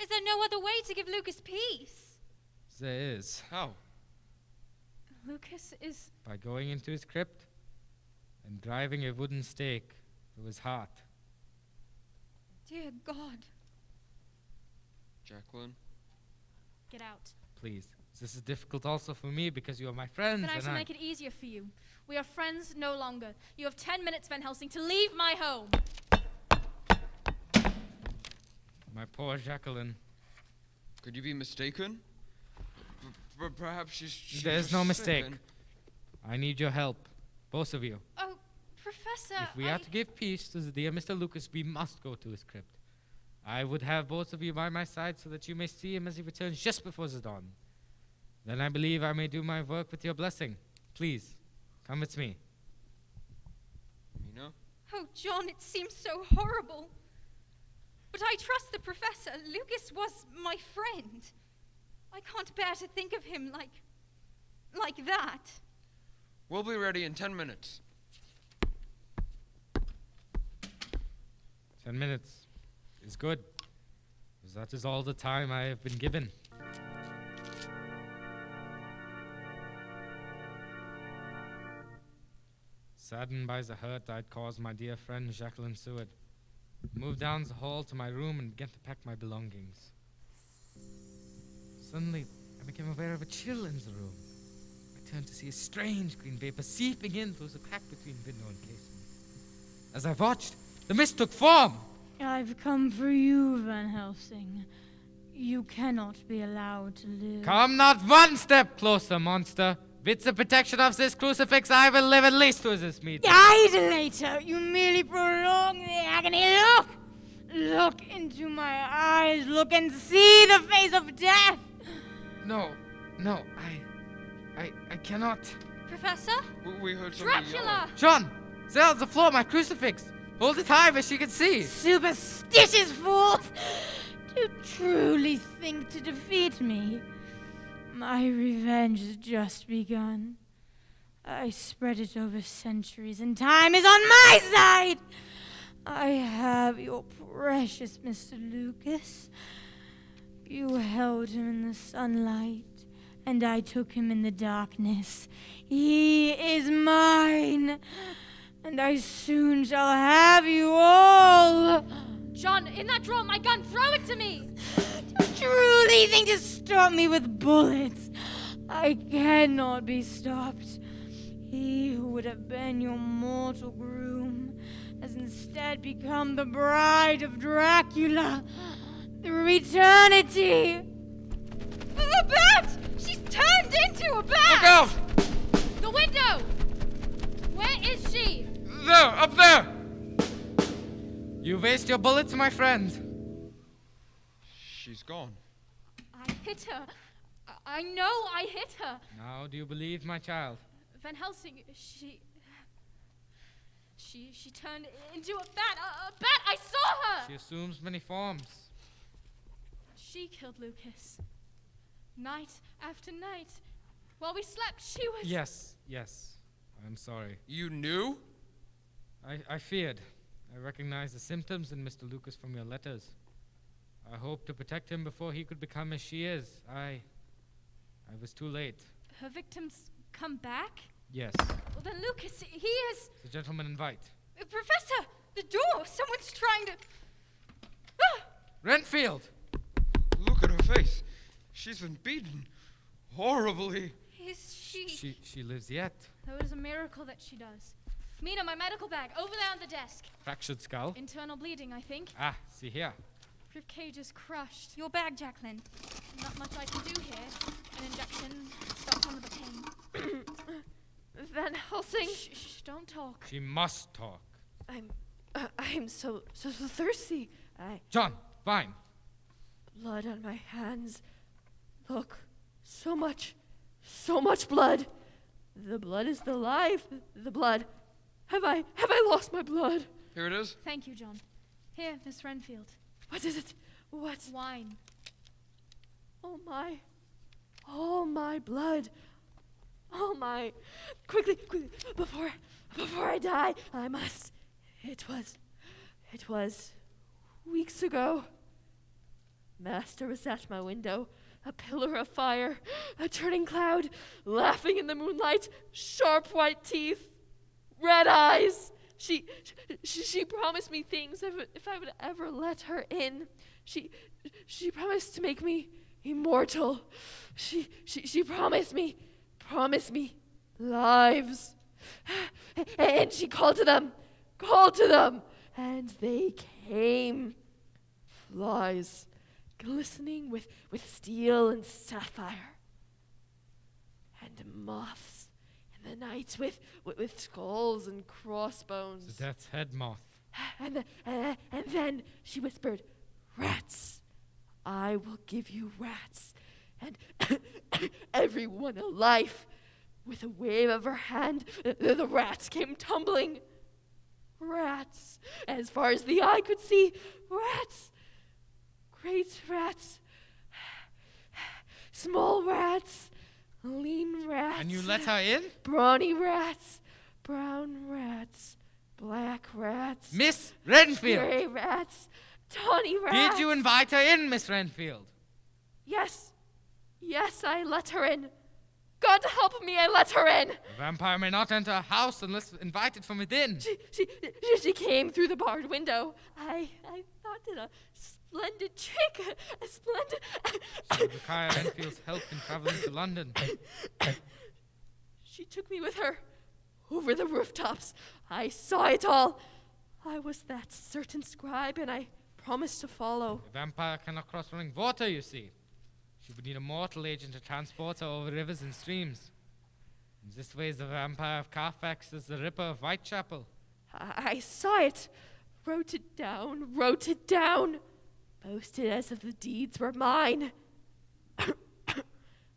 Is there no other way to give Lucas peace? There is. How? Lucas is. By going into his crypt and driving a wooden stake through his heart. Dear God. Jacqueline? Get out. Please. This is difficult also for me because you are my friends. Then I and shall make it easier for you. We are friends no longer. You have 10 minutes, Van Helsing, to leave my home. My poor Jacqueline. Could you be mistaken? Perhaps she's There's just no sick mistake. and- I need your help. Both of you. Oh, Professor, If we are to give peace to the dear Mr. Lucas, we must go to his crypt. I would have both of you by my side so that you may see him as he returns just before the dawn. Then I believe I may do my work with your blessing. Please, come with me. Mina? Oh, John, it seems so horrible. But I trust the Professor. Lucas was my friend. I can't bear to think of him like that. We'll be ready in 10 minutes. 10 minutes is good, because that is all the time I have been given. Saddened by the hurt I'd caused my dear friend Jacqueline Seward, I moved down the hall to my room and began to pack my belongings. Suddenly, I became aware of a chill in the room. I turned to see a strange green vapor seeping in through the crack between window and casement. As I watched, the mist took form. I've come for you, Van Helsing. You cannot be allowed to live. Come not one step closer, monster. With the protection of this crucifix, I will live at least through this meeting. Idolater! You merely prolong the agony. Look! Look into my eyes. Look and see the face of death. No, I cannot. Professor? We heard somebody Dracula! yelling. John, there on the floor, my crucifix. Hold it high where she can see. Superstitious fools! Do you truly think to defeat me? My revenge has just begun. I spread it over centuries, and time is on my side. I have your precious Mr. Lucas. You held him in the sunlight, and I took him in the darkness. He is mine, and I soon shall have you all. John, in that drawer, my gun, throw it to me! Do you truly think to stop me with bullets? I cannot be stopped. He who would have been your mortal groom has instead become the bride of Dracula through eternity. A bat! She's turned into a bat! Look out! The window! Where is she? There, up there! You waste your bullets, my friend. She's gone. I hit her. I know I hit her. Now do you believe, my child? Van Helsing, she turned into a bat. A bat! I saw her! She assumes many forms. She killed Lucas. Night after night. While we slept, she was... Yes. I'm sorry. You knew? I feared. I recognized the symptoms in Mr. Lucas from your letters. I hoped to protect him before he could become as she is. I was too late. Her victims come back? Yes. Well, then Lucas, he is... The gentleman invite. Professor, the door! Someone's trying to... Renfield! Look at her face. She's been beaten horribly. Is she? She lives yet. That was a miracle that she does. Mina, my medical bag, over there on the desk. Fractured skull. Internal bleeding, I think. Ah, see here. Rib cage is crushed. Your bag, Jacqueline. Not much I can do here. An injection, stop some of the pain. Van Helsing, Shh, don't talk. She must talk. I'm so thirsty. John, fine. Blood on my hands. Look, so much blood. The blood is the life. The blood. Have I lost my blood? Here it is. Thank you, John. Here, Miss Renfield. What is it? What? Wine. All my blood. All my. Quickly, before I die, I must. It was weeks ago. Master was at my window, a pillar of fire, a turning cloud, laughing in the moonlight, sharp white teeth, red eyes. She promised me things if I would ever let her in. She promised to make me immortal. She promised me lives. And she called to them, and they came. Flies, glistening with steel and sapphire, and moths in the night with skulls and crossbones. The death's head moth. And then she whispered, "Rats, I will give you rats, and everyone a life." With a wave of her hand, the rats came tumbling. Rats, as far as the eye could see. Rats, great rats, small rats, lean rats. And you let her in? Brawny rats, brown rats, black rats. Miss Renfield! Gray rats, tawny rats. Did you invite her in, Miss Renfield? Yes, I let her in. God help me, I let her in. A vampire may not enter a house unless invited from within. She came through the barred window. I thought it a splendid trick, a splendid. She would require Renfield's help in traveling to London. She took me with her over the rooftops. I saw it all. I was that certain scribe, and I promised to follow. A vampire cannot cross running water, you see. She would need a mortal agent to transport her over rivers and streams. In this way, the vampire of Carfax is the Ripper of Whitechapel. I saw it. Wrote it down. Boasted as if the deeds were mine.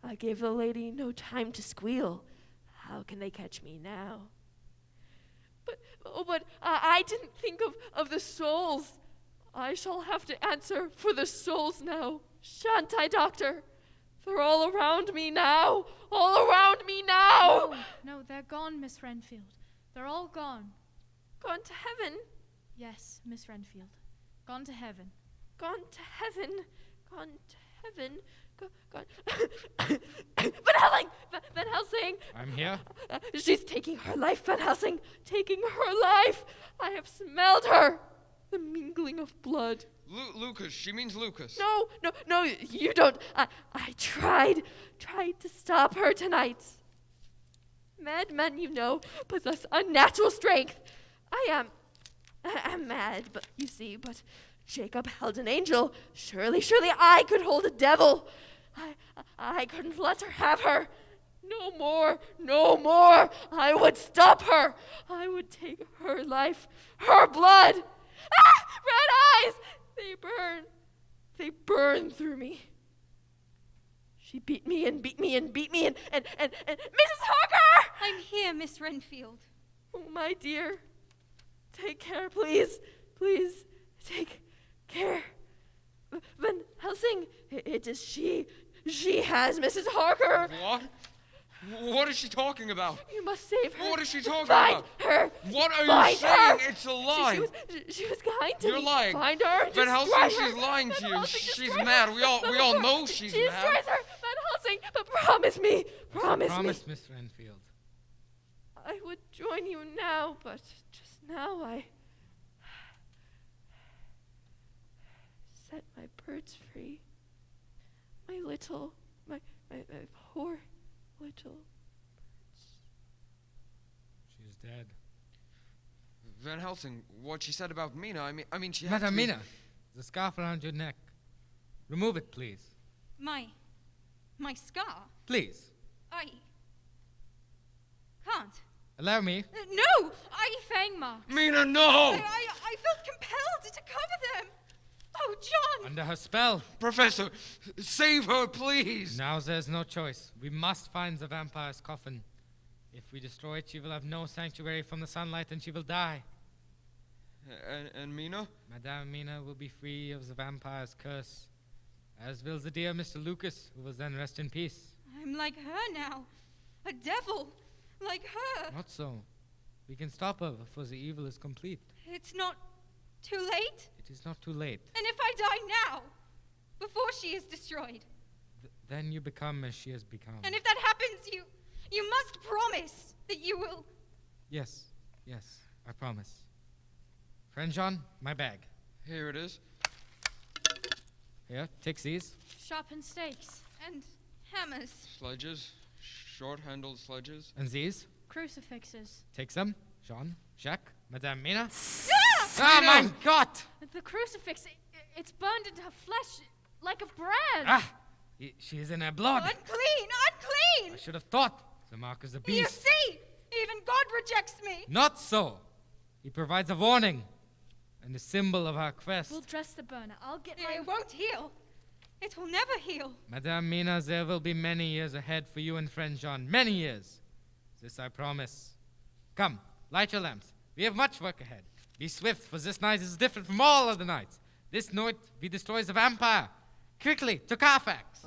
I gave the lady no time to squeal. How can they catch me now? But I didn't think of the souls. I shall have to answer for the souls now. Shan't I, Doctor? They're all around me now. No, they're gone, Miss Renfield. They're all gone. Gone to heaven. Yes, Miss Renfield. Gone to heaven. Gone to heaven. Van Helsing. I'm here. She's taking her life, Van Helsing. Taking her life. I have smelled her. The mingling of blood. Lucas. She means Lucas. No, you don't. I tried to stop her tonight. Madmen, you know, possess unnatural strength. I'm mad, but you see, but Jacob held an angel. Surely I could hold a devil. I couldn't let her have her. No more. I would stop her. I would take her life, her blood. Red eyes! They burn through me. She beat me and Mrs. Harker! I'm here, Miss Renfield. Oh, my dear. Take care, please. Please, take care. Van Helsing, it is she. She has Mrs. Harker. What? What is she talking about? You must save her. What is she talking Find about? her. What are you Find saying? her. It's a lie. She was kind to You're me. lying. Find her. and Van destroy Helsing, her. she's lying Van to you. Helsing, She's destroy mad. her. We all know she's she mad. destroys her. Van Helsing, but promise me. Promise, Miss Renfield. I would join you now, but just now I set my birds free. My poor little. She's dead. Van Helsing, what she said about Mina, I mean, she had Madam to be- Mina, the scarf around your neck. Remove it, please. My scar? Please. I can't. Allow me. No! Fang marks. Mina, no! I felt compelled to cover them. Oh, John! Under her spell. Professor, save her, please! Now there's no choice. We must find the vampire's coffin. If we destroy it, she will have no sanctuary from the sunlight and she will die. And Mina? Madame Mina will be free of the vampire's curse, as will the dear Mr. Lucas, who will then rest in peace. I'm like her now. A devil. Like her. Not so. We can stop her before the evil is complete. It's not too late? It is not too late. And if I die now, before she is destroyed? Then you become as she has become. And if that happens, you must promise that you will. Yes, I promise. Friend John, my bag. Here it is. Here, take these. Sharpened stakes. And hammers. Sledges. Short-handled sledges. And these. Crucifixes. Take them. Jean, Jacques, Madame Mina. Ah! Oh my God! The crucifix, it's burned into her flesh like a bread. Ah! She is in her blood. Unclean! Unclean! I should have thought. The mark is a beast. You see? Even God rejects me. Not so. He provides a warning and a symbol of our quest. We'll dress the burner. I'll get my... It won't heal. It will never heal. Madame Mina, there will be many years ahead for you and friend John. Many years. This I promise. Come, light your lamps. We have much work ahead. Be swift, for this night is different from all other nights. This night we destroy the vampire. Quickly, to Carfax.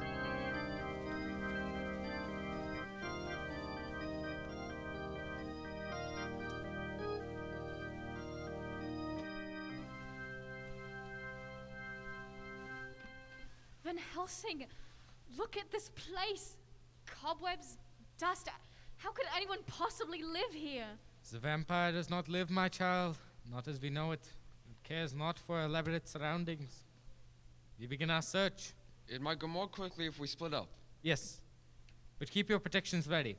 Van Helsing, look at this place. Cobwebs, dust. How could anyone possibly live here? The vampire does not live, my child. Not as we know it. It cares not for elaborate surroundings. We begin our search. It might go more quickly if we split up. Yes. But keep your protections ready.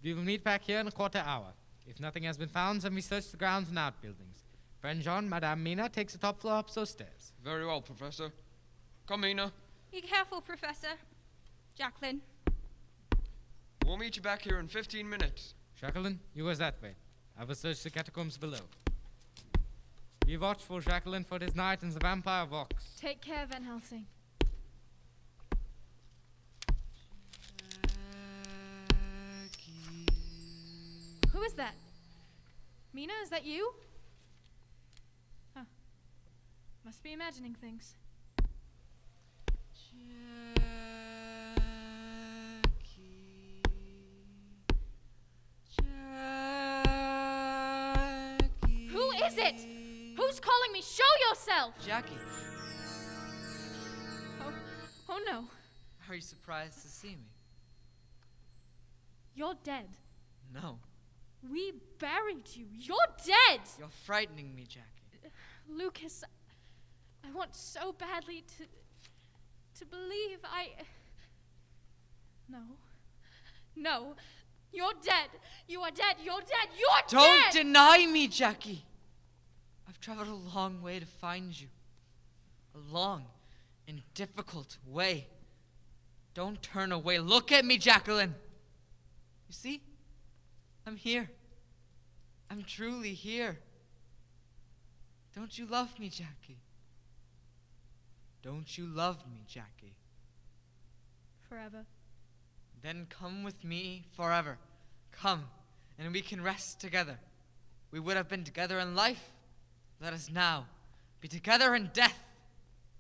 We will meet back here in a quarter hour. If nothing has been found, then we search the grounds and outbuildings. Friend John, Madame Mina takes the top floor up those stairs. Very well, Professor. Come, Mina. Be careful, Professor. Jacqueline. We'll meet you back here in 15 minutes. Jacqueline, you go that way. I will search the catacombs below. Be watchful, Jacqueline, for it is night and the vampire walks. Take care, Van Helsing. Who is that? Mina, is that you? Huh. Must be imagining things. Who is it? Who's calling me? Show yourself! Jackie, Oh no. are you surprised to see me? You're dead. No. We buried you. You're dead! You're frightening me, Jackie. Lucas, I want so badly to believe No. You're dead. You are dead. You're dead. You're Don't dead! deny me, Jackie. I've traveled a long way to find you. A long and difficult way. Don't turn away. Look at me, Jacqueline. You see? I'm here. I'm truly here. Don't you love me, Jackie? Don't you love me, Jackie? Forever. Then come with me forever. Come, and we can rest together. We would have been together in life. Let us now be together in death.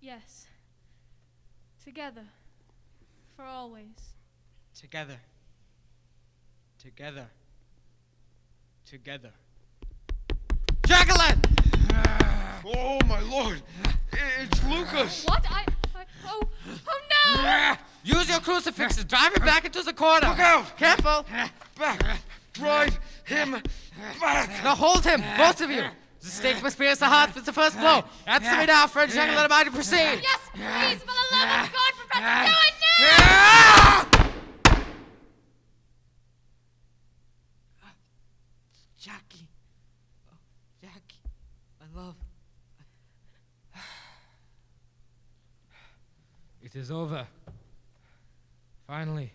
Yes. Together. For always. Together. Together. Together. Jacqueline! Oh, my lord! It's Lucas! What? Oh no! Use your crucifixes. Drive him back into the corner. Look out! Careful. Back! Drive him back! Now hold him, both of you. The stake must pierce the heart with the first blow. Answer me now, friend Jacqueline, am I to proceed? Yes! Please, for the love of God, Professor, do it now! Jackie. Oh, Jackie. My love. It is over. Finally,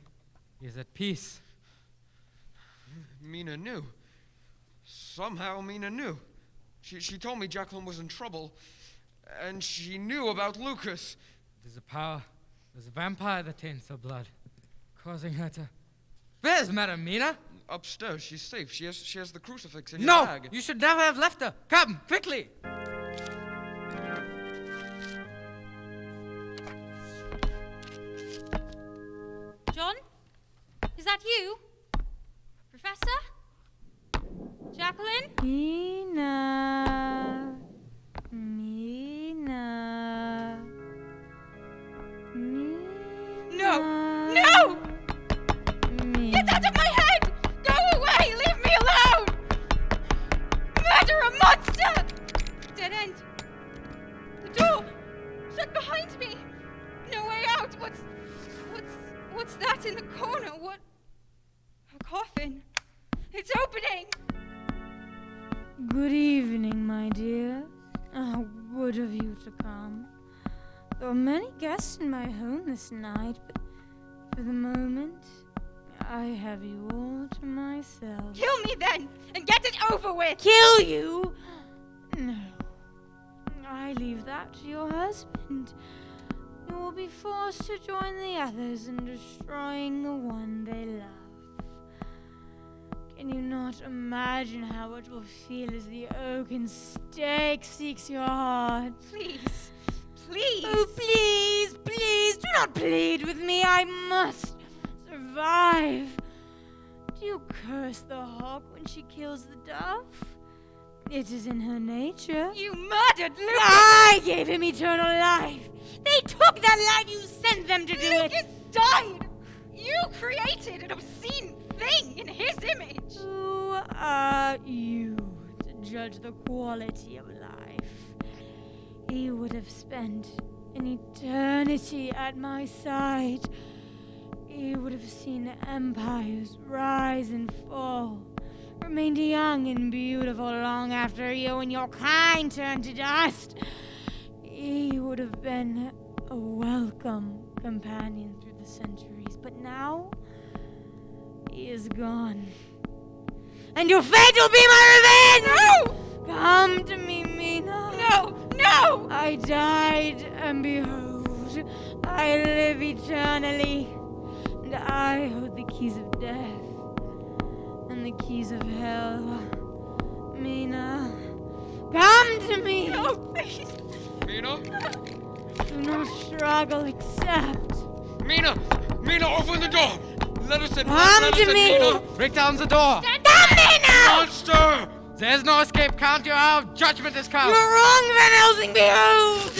he is at peace. Mina knew. Somehow Mina knew. She told me Jacqueline was in trouble, and she knew about Lucas. There's a power. There's a vampire that taints her blood, causing her to... Where's Madame Mina? Upstairs, she's safe. She has the crucifix in her No! bag. You should never have left her. Come, quickly! John? Is that you? Professor? Jacqueline? Mina. Mina. Mina. No! No! Mina. Get out of my head! Go away! Leave me alone! Murderer monster! Dead end. The door! Shut behind me! No way out! What's that in the corner? What? A coffin. It's opening! Good evening, my dear. How good of you to come. There are many guests in my home this night, but for the moment, I have you all to myself. Kill me then, and get it over with! Kill you? No. I leave that to your husband. You will be forced to join the others in destroying the one they love. Can you not imagine how it will feel as the oaken stake seeks your heart? Please, please! Oh, please, please, do not plead with me. I must survive. Do you curse the hawk when she kills the dove? It is in her nature. You murdered Lucas! I gave him eternal life. They took that life. You sent them to do it. Lucas died! You created an obscene thing in his image! Who are you to judge the quality of life? He would have spent an eternity at my side. He would have seen empires rise and fall, remained young and beautiful long after you and your kind turned to dust. He would have been a welcome companion through the centuries, but now he is gone. And your fate will be my revenge! No! Come to me, Mina. No! No! I died, and behold, I live eternally. And I hold the keys of death and the keys of hell. Mina, come to me. No, please! Mina? Do not struggle, accept. Mina! Mina, open the door! Let us in! Come Let us to in, me. Mina! Break down the door! Stop, Mina! Monster! There's no escape. Count you out. Judgment is come. You're wrong, Van Helsing, behold!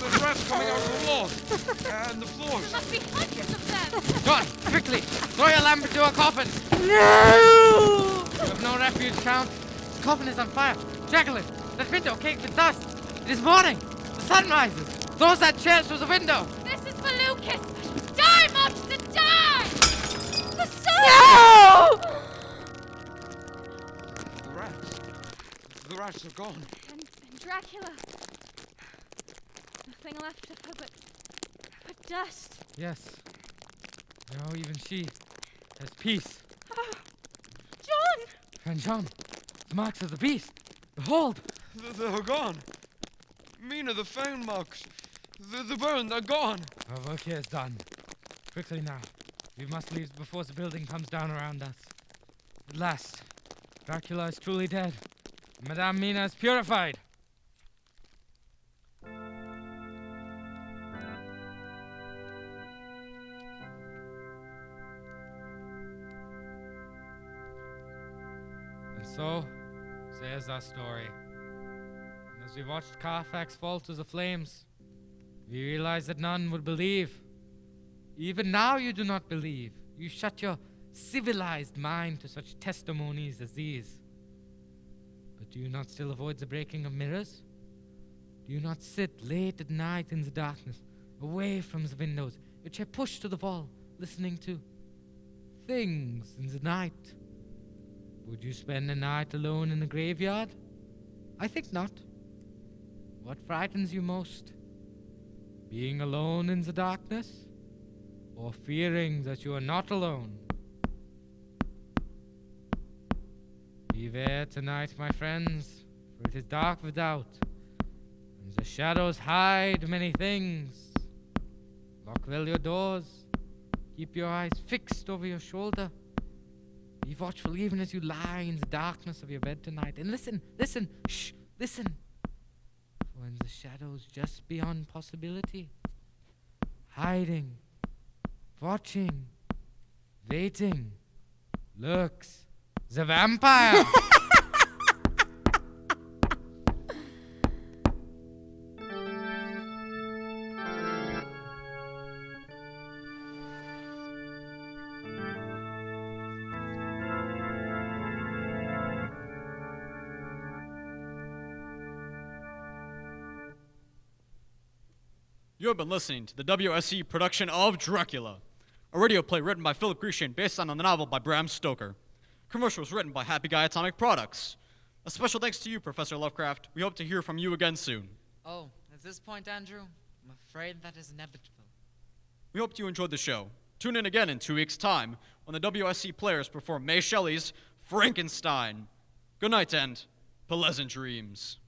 There's rats coming out of the walls! And the floors! There must be hundreds of them! John, quickly. Throw your lamp into a coffin. No! You have no refuge, Count. The coffin is on fire. Jacqueline, that window caked with dust. It is morning. The sun rises. Throw that chair through the window. This is for Lucas! Die, monster, die! The sun! No! The rats. The rats are gone. And Dracula. Nothing left of her but dust. Yes. Now even she has peace. John! And John, the marks of the beast. Behold. They're gone. Mina, the fang marks. The burn, they're gone. Our work here is done. Quickly now. We must leave before the building comes down around us. At last, Dracula is truly dead. Madame Mina is purified. And so, there's our story. And as we watched Carfax fall to the flames, we realized that none would believe. Even now you do not believe. You shut your civilized mind to such testimonies as these. But do you not still avoid the breaking of mirrors? Do you not sit late at night in the darkness, away from the windows, your chair pushed to the wall, listening to things in the night? Would you spend the night alone in the graveyard? I think not. What frightens you most? Being alone in the darkness? Or fearing that you are not alone? Beware tonight, my friends, for it is dark without, and the shadows hide many things. Lock well your doors. Keep your eyes fixed over your shoulder. Be watchful even as you lie in the darkness of your bed tonight. And listen, shh, listen. For in the shadows just beyond possibility, hiding, watching, waiting, lurks the vampire. You have been listening to the WSE production of Dracula, a radio play written by Philip Grecian based on the novel by Bram Stoker. Commercials written by Happy Guy Atomic Products. A special thanks to you, Professor Lovecraft. We hope to hear from you again soon. Oh, at this point, Andrew, I'm afraid that is inevitable. We hope you enjoyed the show. Tune in again in 2 weeks' time when the WSC players perform May Shelley's Frankenstein. Good night and pleasant dreams.